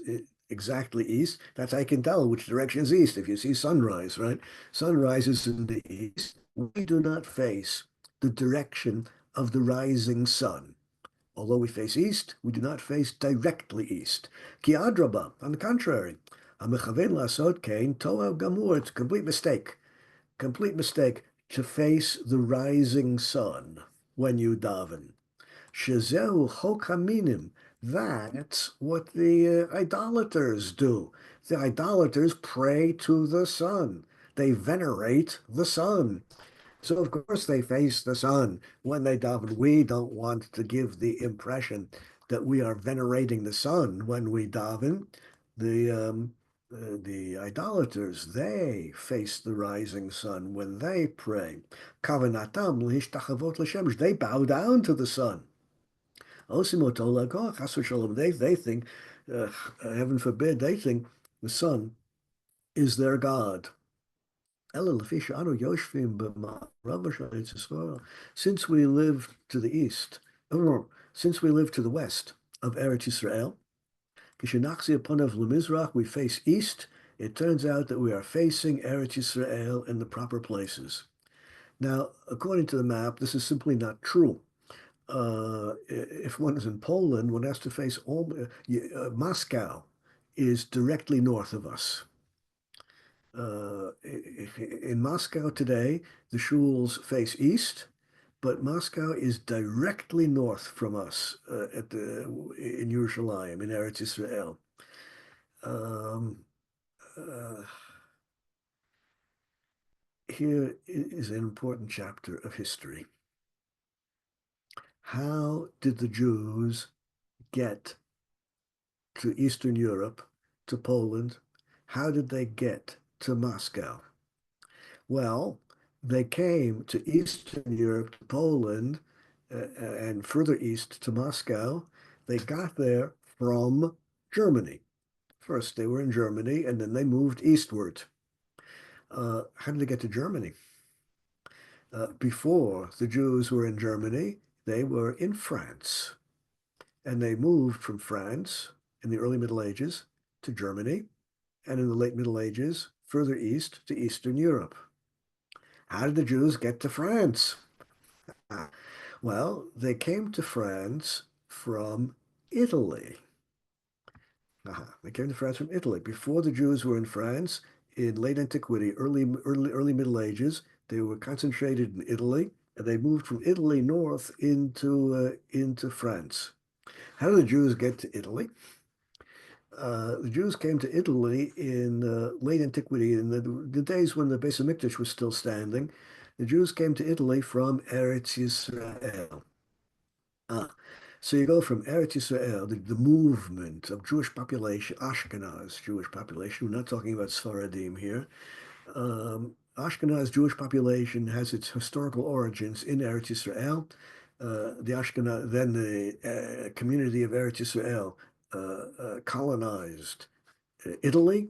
exactly east. That's how I can tell which direction is east. If you see sunrise, right? Sun rises in the east. We do not face the direction of the rising sun. Although we face east, we do not face directly east. Ki adraba, on the contrary, hamechaven lasod kain toa gamur. It's a complete mistake to face the rising sun when you daven. Shezeu chok haminim. That's what the idolaters do. The idolaters pray to the sun. They venerate the sun. So of course they face the sun when they daven. We don't want to give the impression that we are venerating the sun when we daven. The idolaters, they face the rising sun when they pray. Kavanatam l'hishtachavot l'shemesh. They bow down to the sun. They think, heaven forbid, they think the sun is their God. Since we live to the east, since we live to the west of Eretz Yisrael, we face east. It turns out that we are facing Eretz Yisrael in the proper places. Now, according to the map, this is simply not true. If one is in Poland, one has to face Moscow is directly north of us. In Moscow today, the shuls face east, but Moscow is directly north from us in Yerushalayim, in Eretz Yisrael. Here is an important chapter of history. How did the Jews get to Eastern Europe, to Poland? How did they get to Moscow? Well, they came to Eastern Europe, to Poland, and further east to Moscow. They got there from Germany. First, they were in Germany, and then they moved eastward. How did they get to Germany? Before the Jews were in Germany, they were in France. And they moved from France in the early Middle Ages to Germany, and in the late Middle Ages, further east to Eastern Europe. How did the Jews get to France? Well, they came to France from Italy. They came to France from Italy. Before the Jews were in France, in late antiquity, early Middle Ages, they were concentrated in Italy, They moved from Italy north into France. How did the Jews get to Italy? The Jews came to Italy in late antiquity, in the days when the Beis Hamikdash was still standing. The Jews came to Italy from Eretz Yisrael. So you go from Eretz Yisrael, the movement of Jewish population, Ashkenaz Jewish population. We're not talking about Sfaradim here. Ashkenaz Jewish population has its historical origins in Eretz Yisrael. The Ashkenaz, then the community of Eretz Yisrael colonized Italy,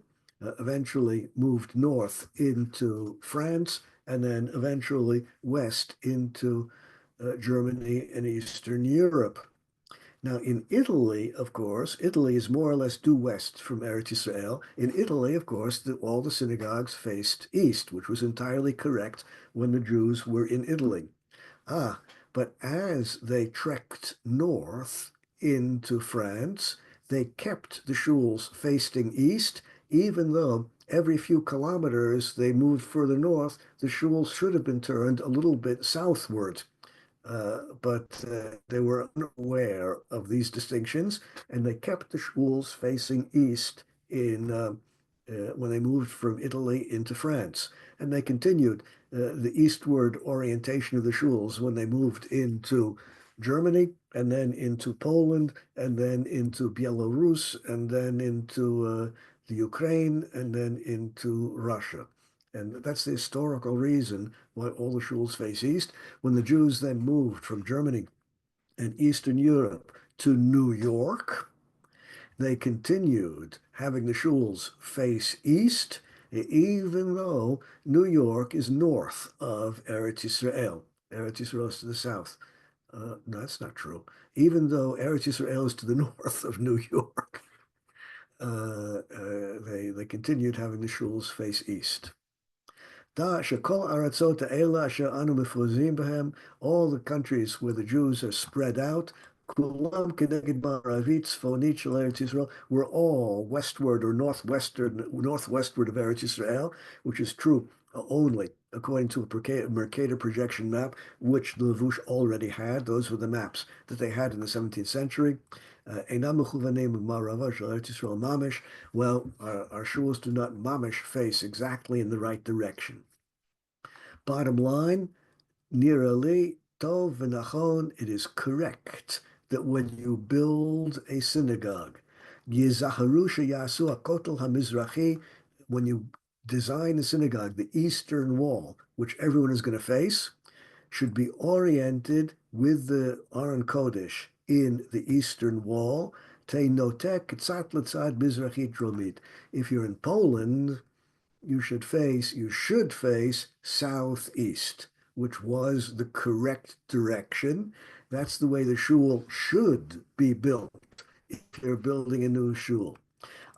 eventually moved north into France, and then eventually west into Germany and Eastern Europe. Now, in Italy, of course, Italy is more or less due west from Eretz Yisrael. In Italy, of course, all the synagogues faced east, which was entirely correct when the Jews were in Italy. But as they trekked north into France, they kept the shuls facing east, even though every few kilometers they moved further north, the shuls should have been turned a little bit southward. But they were unaware of these distinctions, and they kept the shuls facing east when they moved from Italy into France. And they continued the eastward orientation of the shuls when they moved into Germany, and then into Poland, and then into Belarus, and then into the Ukraine, and then into Russia. And that's the historical reason why all the shuls face east. When the Jews then moved from Germany and Eastern Europe to New York, they continued having the shuls face east, even though New York is north of Eretz Yisrael. Eretz Yisrael is to the south. No, that's not true. Even though Eretz Yisrael is to the north of New York, they continued having the shuls face east. All the countries where the Jews are spread out, were all westward or northwestward of Eretz Yisrael, which is true only according to a Mercator projection map, which the Levush already had. Those were the maps that they had in the 17th century. Well, our shuls do not mamish face exactly in the right direction. Bottom line, nirali tov v'nachon, it is correct that when you build a synagogue, yizaharu sheyasu hakotel hamizrachi, when you design a synagogue, the eastern wall, which everyone is going to face, should be oriented with the Aron Kodesh in the eastern wall. Teinotek tzat l'tzad mizrachi dromit. If you're in Poland, you should face southeast, which was the correct direction. That's the way the shul should be built if you're building a new shul.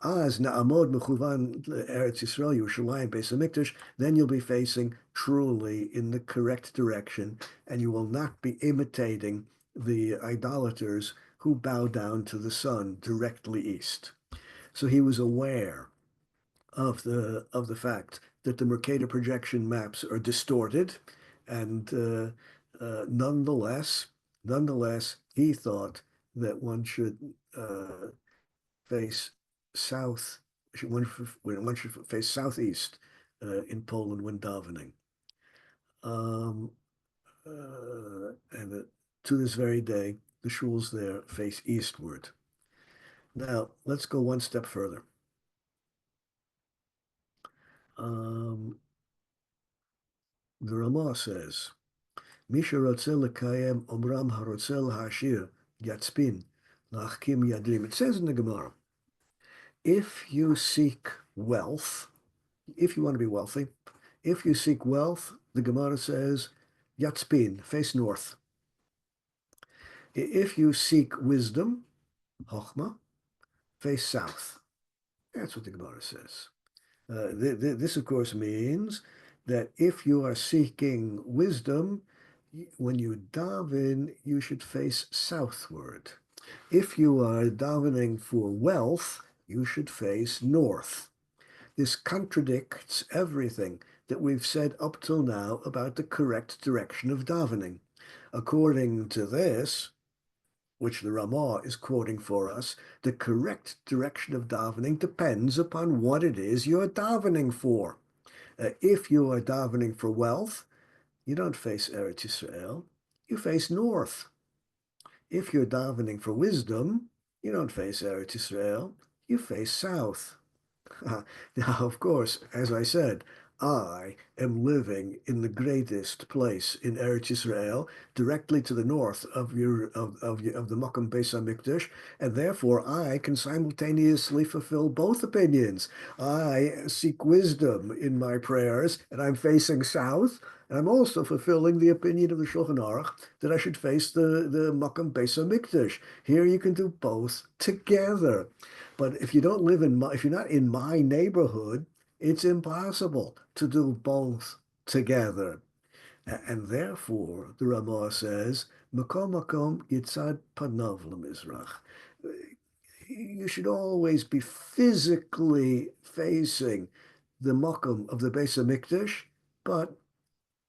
Az na'amod mechuvan Eretz Yisrael, Yerushalayim, Beis Hamikdash, then you'll be facing truly in the correct direction, and you will not be imitating the idolaters who bow down to the sun directly east. So he was aware of the fact that the Mercator projection maps are distorted, and nonetheless, he thought that one should face south. One should face southeast in Poland when davening, and to this very day, the shuls there face eastward. Now let's go one step further. The Ramah says, Misha rotzel lekayem omram harotzel hashir yatzpin lachkim yadlim. It says in the Gemara, if you seek wealth, if you want to be wealthy, if you seek wealth, the Gemara says, yatzpin, face north. If you seek wisdom, chokhmah, face south. That's what the Gemara says. This, of course, means that if you are seeking wisdom, when you daven, you should face southward. If you are davening for wealth, you should face north. This contradicts everything that we've said up till now about the correct direction of davening. According to this, which the Ramah is quoting for us, the correct direction of davening depends upon what it is you're davening for. If you are davening for wealth, you don't face Eretz Yisrael, you face north. If you're davening for wisdom, you don't face Eretz Yisrael, you face south. Now, of course, as I said, I am living in the greatest place in Eretz Yisrael, directly to the north of the Makam Beis HaMikdash, and therefore I can simultaneously fulfill both opinions. I seek wisdom in my prayers, and I'm facing south, and I'm also fulfilling the opinion of the Shulchan Aruch that I should face the Makam Beis HaMikdash. Here you can do both together. But if you don't live if you're not in my neighborhood, it's impossible to do both together. And therefore, the Ramah says, Makom Makom Yitzad Panav Lemizrach. You should always be physically facing the Makom of the Beis HaMikdash, but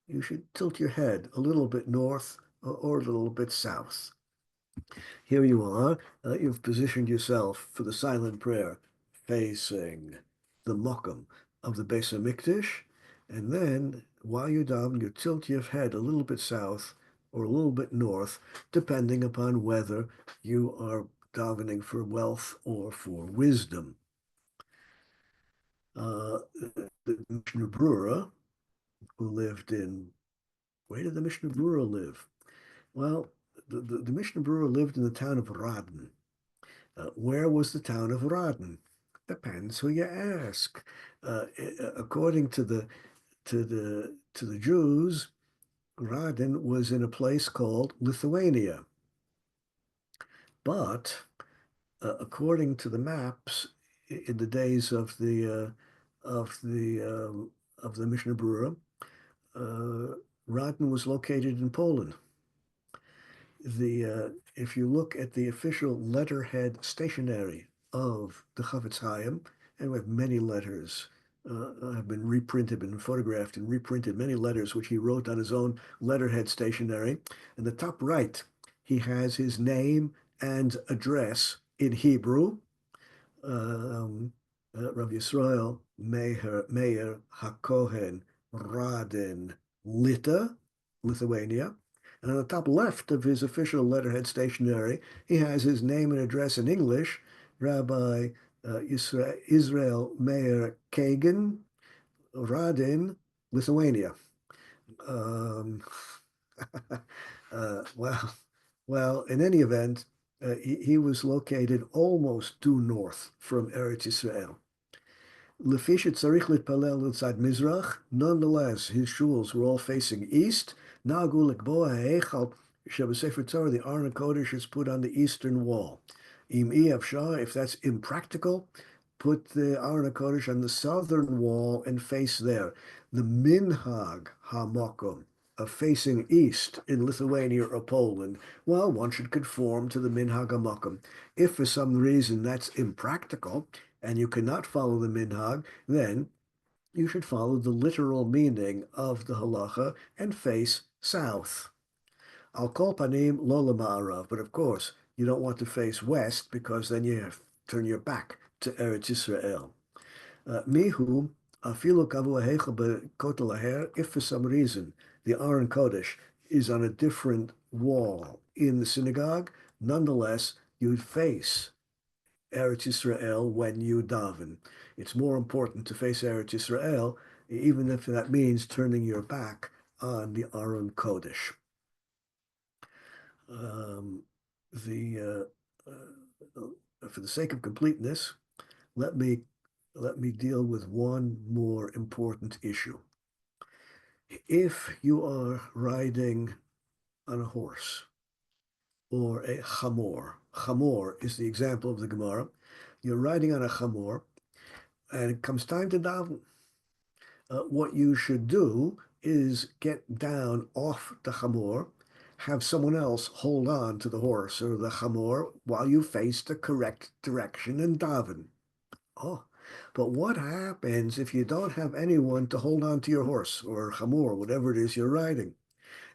you should tilt your head a little bit north or a little bit south. Here you are. You've positioned yourself for the silent prayer, facing the Mokum of the Beis HaMikdash, and then while you daven, you tilt your head a little bit south or a little bit north, depending upon whether you are davening for wealth or for wisdom. The Mishnah Brura, who lived in, where did the Mishnah Brura live? Well, the Mishnah Brura lived in the town of Radin. Where was the town of Radin? Depends who you ask. According to the Jews, Radin was in a place called Lithuania. But according to the maps, in the days of the Mishnah Brura, Radin was located in Poland. If you look at the official letterhead stationery of the Chavetz Chaim, and we have many letters have been reprinted, been photographed and reprinted, many letters which he wrote on his own letterhead stationery. In the top right, he has his name and address in Hebrew. Rav Yisrael Meir HaKohen Radin Lita, Lithuania. And on the top left of his official letterhead stationery, he has his name and address in English, Rabbi Israel Meir Kagan, Radin, Lithuania. Well, in any event, he was located almost due north from Eretz Yisrael. Nonetheless, his shuls were all facing east. The Aron HaKodesh is put on the eastern wall. If that's impractical, put the Aron HaKodesh on the southern wall and face there. The Minhag HaMakom of facing east in Lithuania or Poland, well, one should conform to the Minhag HaMakom. If for some reason that's impractical and you cannot follow the Minhag, then you should follow the literal meaning of the halacha and face south. Al kol panim lo lema'arav, but of course, you don't want to face west because then you have to turn your back to Eretz Yisrael. Mihu afilu kavu hechel bekotel aher, if for some reason the Aron Kodesh is on a different wall in the synagogue, nonetheless, you'd face Eretz Yisrael when you daven. It's more important to face Eretz Yisrael, even if that means turning your back on the Aron Kodesh. For the sake of completeness, let me deal with one more important issue. If you are riding on a horse or a chamor is the example of the Gemara. You're riding on a chamor, and it comes time to daven. What you should do is get down off the chamor, have someone else hold on to the horse or the chamor while you face the correct direction and daven. Oh, But what happens if you don't have anyone to hold on to your horse or chamor, whatever it is you're riding?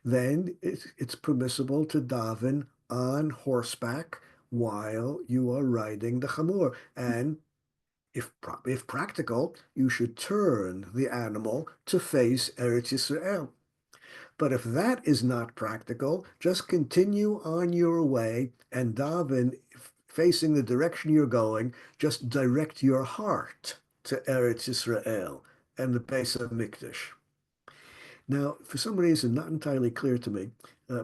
Then it's permissible to daven on horseback while you are riding the chamor. And if practical, you should turn the animal to face Eretz Yisrael. But if that is not practical, just continue on your way and daven facing the direction you're going. Just direct your heart to Eretz Yisrael and the Beis Hamikdash. Now, for some reason, not entirely clear to me,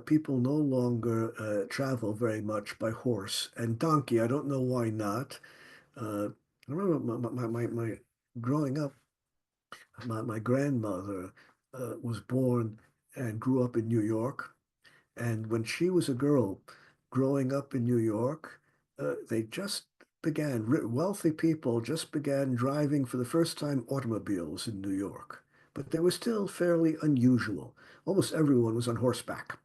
people no longer travel very much by horse and donkey. I don't know why not. I remember my growing up, my grandmother was born and grew up in New York. And when she was a girl growing up in New York, they just began, wealthy people just began driving for the first time automobiles in New York. But they were still fairly unusual. Almost everyone was on horseback.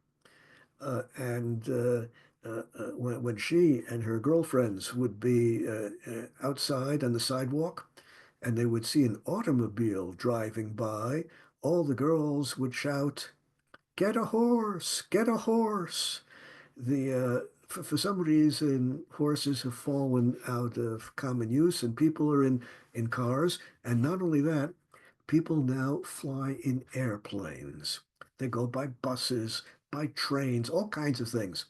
When she and her girlfriends would be outside on the sidewalk and they would see an automobile driving by, all the girls would shout, "Get a horse, get a horse." For some reason, horses have fallen out of common use and people are in cars. And not only that, people now fly in airplanes. They go by buses, by trains, all kinds of things.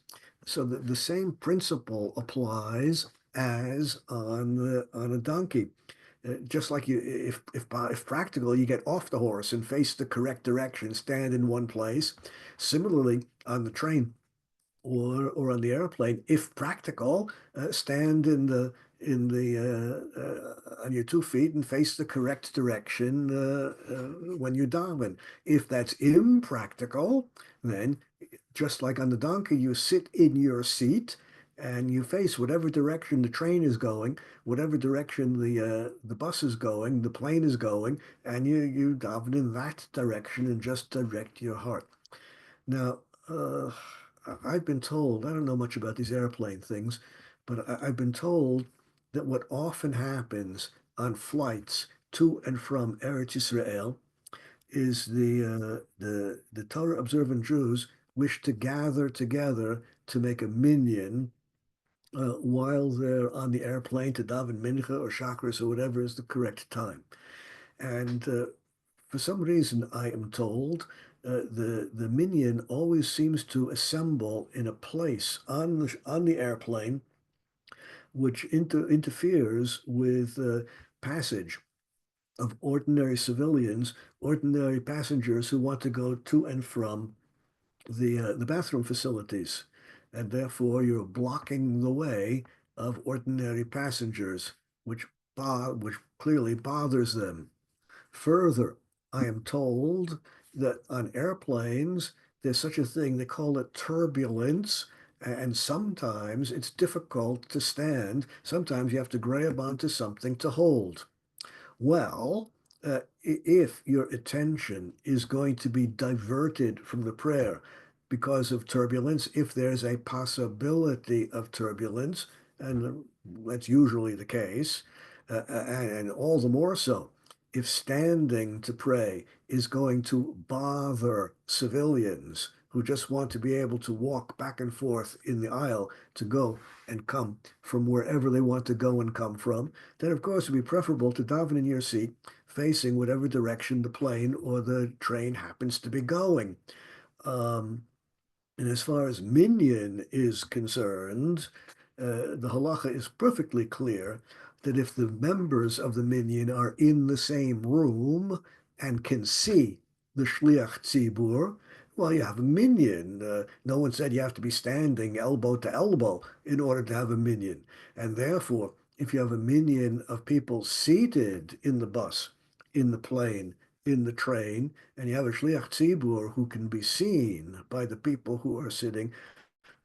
So the same principle applies as on a donkey. Just like if practical, you get off the horse and face the correct direction, stand in one place. Similarly, on the train or on the airplane, if practical, stand on your 2 feet and face the correct direction when you're daven. If that's impractical, then just like on the donkey, you sit in your seat and you face whatever direction the train is going, whatever direction the bus is going, the plane is going, and you daven in that direction and just direct your heart. Now, I've been told, I don't know much about these airplane things, but I've been told that what often happens on flights to and from Eretz Yisrael is the Torah observant Jews wish to gather together to make a minyan while they're on the airplane to daven mincha or chakras or whatever is the correct time. And for some reason, I am told the minyan always seems to assemble in a place on the airplane, which interferes with passage of ordinary civilians, ordinary passengers who want to go to and from the bathroom facilities, and therefore you're blocking the way of ordinary passengers, which clearly bothers them. Further, I am told that on airplanes, there's such a thing, they call it turbulence, and sometimes it's difficult to stand. Sometimes you have to grab onto something to hold. Well, if your attention is going to be diverted from the prayer because of turbulence, if there's a possibility of turbulence, and that's usually the case, and all the more so if standing to pray is going to bother civilians who just want to be able to walk back and forth in the aisle to go and come from wherever they want to go and come from, then of course it would be preferable to daven in your seat facing whatever direction the plane or the train happens to be going. And as far as minyan is concerned, the halacha is perfectly clear that if the members of the minyan are in the same room and can see the shliach tzibur, well, you have a minyan. No one said you have to be standing elbow to elbow in order to have a minyan. And therefore, if you have a minyan of people seated in the bus, in the plane, in the train, and you have a shliach tzibur who can be seen by the people who are sitting,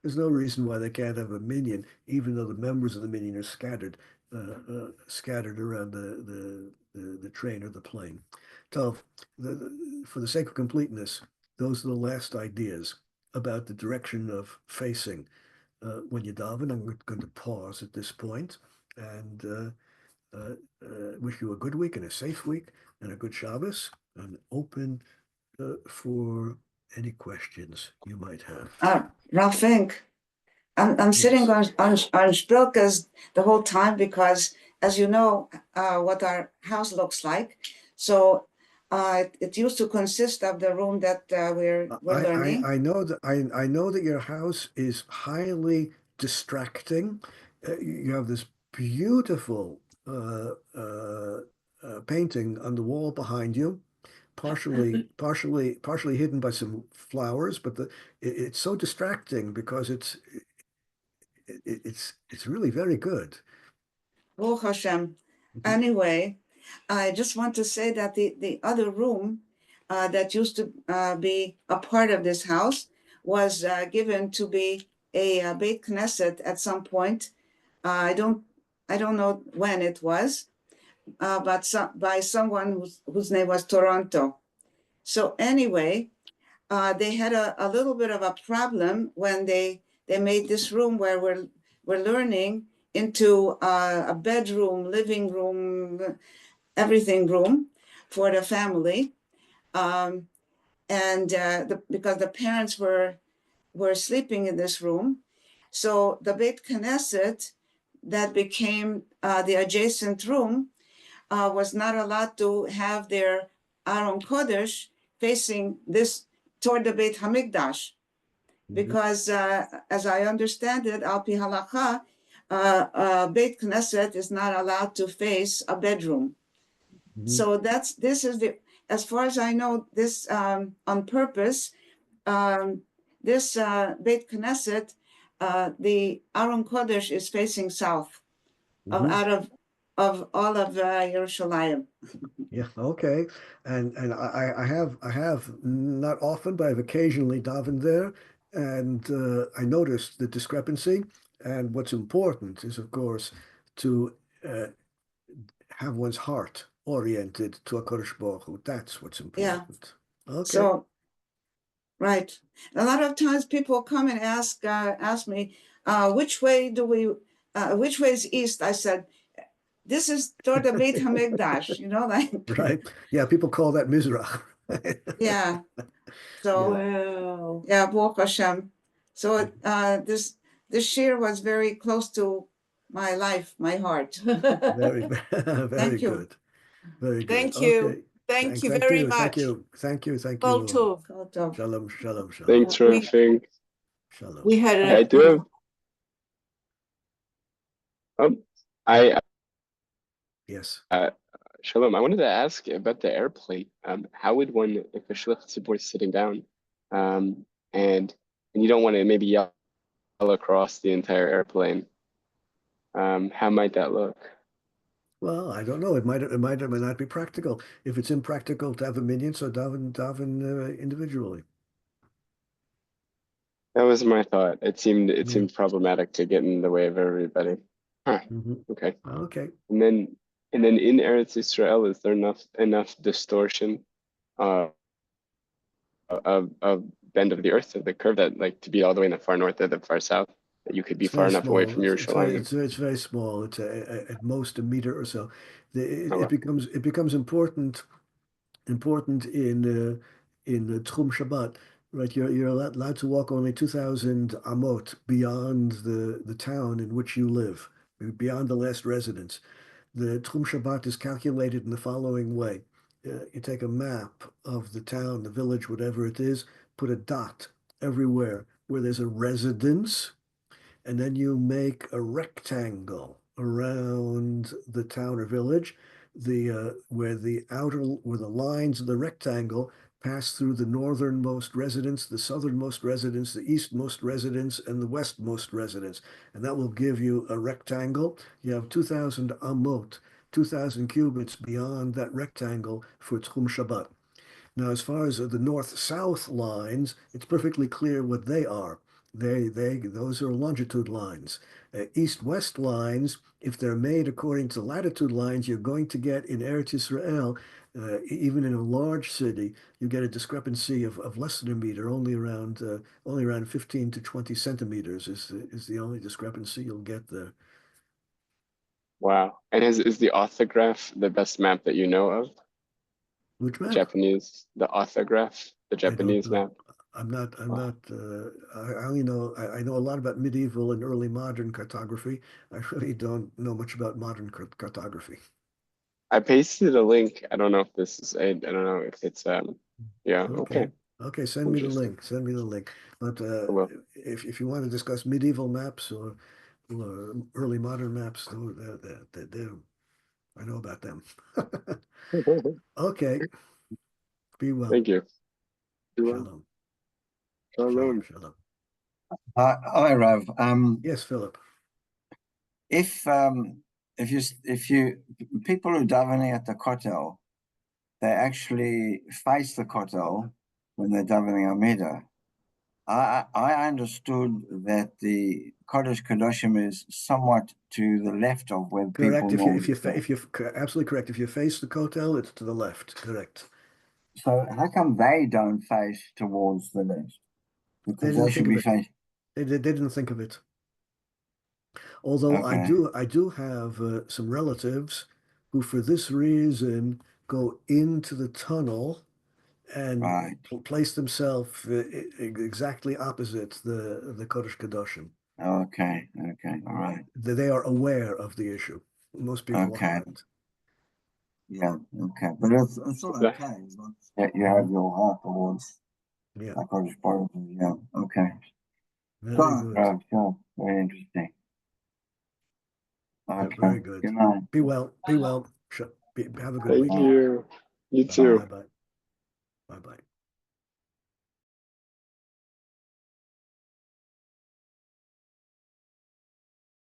there's no reason why they can't have a minyan, even though the members of the minyan are scattered around the train or the plane. So, for the sake of completeness, those are the last ideas about the direction of facing when you daven. I'm going to pause at this point and wish you a good week and a safe week and a good Shabbos, and open for any questions you might have. Ralph Fink, I'm sitting on Spilkas the whole time because, as you know, what our house looks like. So it used to consist of the room that we're learning. I know that I know that your house is highly distracting. You have this beautiful painting on the wall behind you, partially hidden by some flowers, but it's so distracting because it's really very good. Oh, Hashem. Anyway, I just want to say that the other room that used to be a part of this house was given to be a Beit Knesset at some point. I don't know when it was, but by someone whose name was Toronto. So anyway, they had a little bit of a problem when they made this room where we're learning into a bedroom, living room, everything room for the family. Because the parents were sleeping in this room. So the Beit Knesset that became the adjacent room was not allowed to have their Aron Kodesh facing this toward the Beit Hamikdash, because as I understand it, Al Pi Halacha, Beit Knesset is not allowed to face a bedroom. So this is as far as I know, this on purpose. This Beit Knesset, the Aron Kodesh is facing south of all of Yerushalayim. Yeah, okay. And I have not often, but I've occasionally davened there, and I noticed the discrepancy. And what's important is, of course, to have one's heart oriented to a Kodesh Baruch Hu. That's what's important. Okay. So, right. A lot of times people come and ask me, which way is east? I said, this is toward the Beit Hamikdash, like. Right. Yeah, people call that Mizrach. Yeah. So, Wow. yeah, Baruch Hashem. So this shir was very close to my life, my heart. Very, very Thank you. good. Very good. Thank you. Okay. Thank you very much. Thank you. Kol tov. Kol tov. Shalom. Thanks for Fink. Shalom. We had I do have. Yes. Shalom. I wanted to ask about the air plate. How would one, if a shliach tzibur is sitting down, and you don't want to maybe yell across the entire airplane, how might that look? Well, I don't know. It might or might not be practical. If it's impractical to have a minion, so daven individually. That was my thought. It seemed problematic to get in the way of everybody. Huh. Okay. Okay. And then in Eretz Israel, is there enough distortion of bend of the earth, of the curve, that like to be all the way in the far north or the far south, that you could be far enough away from Yerushalayim? It's very small. It's at most a meter or so. Oh, It becomes important in the Tchum Shabbat, right? You're allowed to walk only 2,000 amot beyond the town in which you live, beyond the last residence. The Tchum Shabbat is calculated in the following way. You take a map of the town, the village, whatever it is, put a dot everywhere where there's a residence, and then you make a rectangle around the town or village, where the lines of the rectangle pass through the northernmost residence, the southernmost residence, the eastmost residence, and the westmost residence. And that will give you a rectangle. You have 2,000 amot, 2,000 cubits beyond that rectangle for Tchum Shabbat. Now, as far as the north-south lines, it's perfectly clear what they are. Those are longitude lines. East-west lines, if they're made according to latitude lines, you're going to get in Eretz Israel, even in a large city, you get a discrepancy of less than a meter, only around 15 to 20 centimeters is the only discrepancy you'll get there. Wow. And is the orthograph the best map that you know of? Which map? Japanese, the orthograph, the I don't Japanese know. map. I'm not, I only know, I know a lot about medieval and early modern cartography. I really don't know much about modern cartography. I pasted a link. I don't know if this is, I don't know if it's, yeah, okay. Okay, send me the Interesting. link. Send me the link. But Well, if you want to discuss medieval maps or early modern maps, I know about them. Okay, be well. thank you. Shalom. Shalom. Shalom. Hi, Rav. Yes, Philip. If you people who are davening at the kotel, they actually face the kotel when they're davening Amida. I understood that the Kodesh Kedoshim is somewhat to the left of where Correct. people If you absolutely correct. If you face the kotel, it's to the left. Correct. So how come they don't face towards the left? Because they should be facing. They didn't think of it. Although Okay. I do have some relatives who, for this reason, go into the tunnel and Right. place themselves exactly opposite the Kodesh Kedoshim. Okay. All right. They are aware of the issue. Most people aren't. Yeah. Okay. But it's all okay. As long as you have your heart towards Yeah. the Kodesh Baruch Hu. Yeah. Okay. Very good. Sure. Very interesting. Yeah, Okay. very good. Good night. Be well. Be well. Have a good Thank week. you. You too. Bye-bye.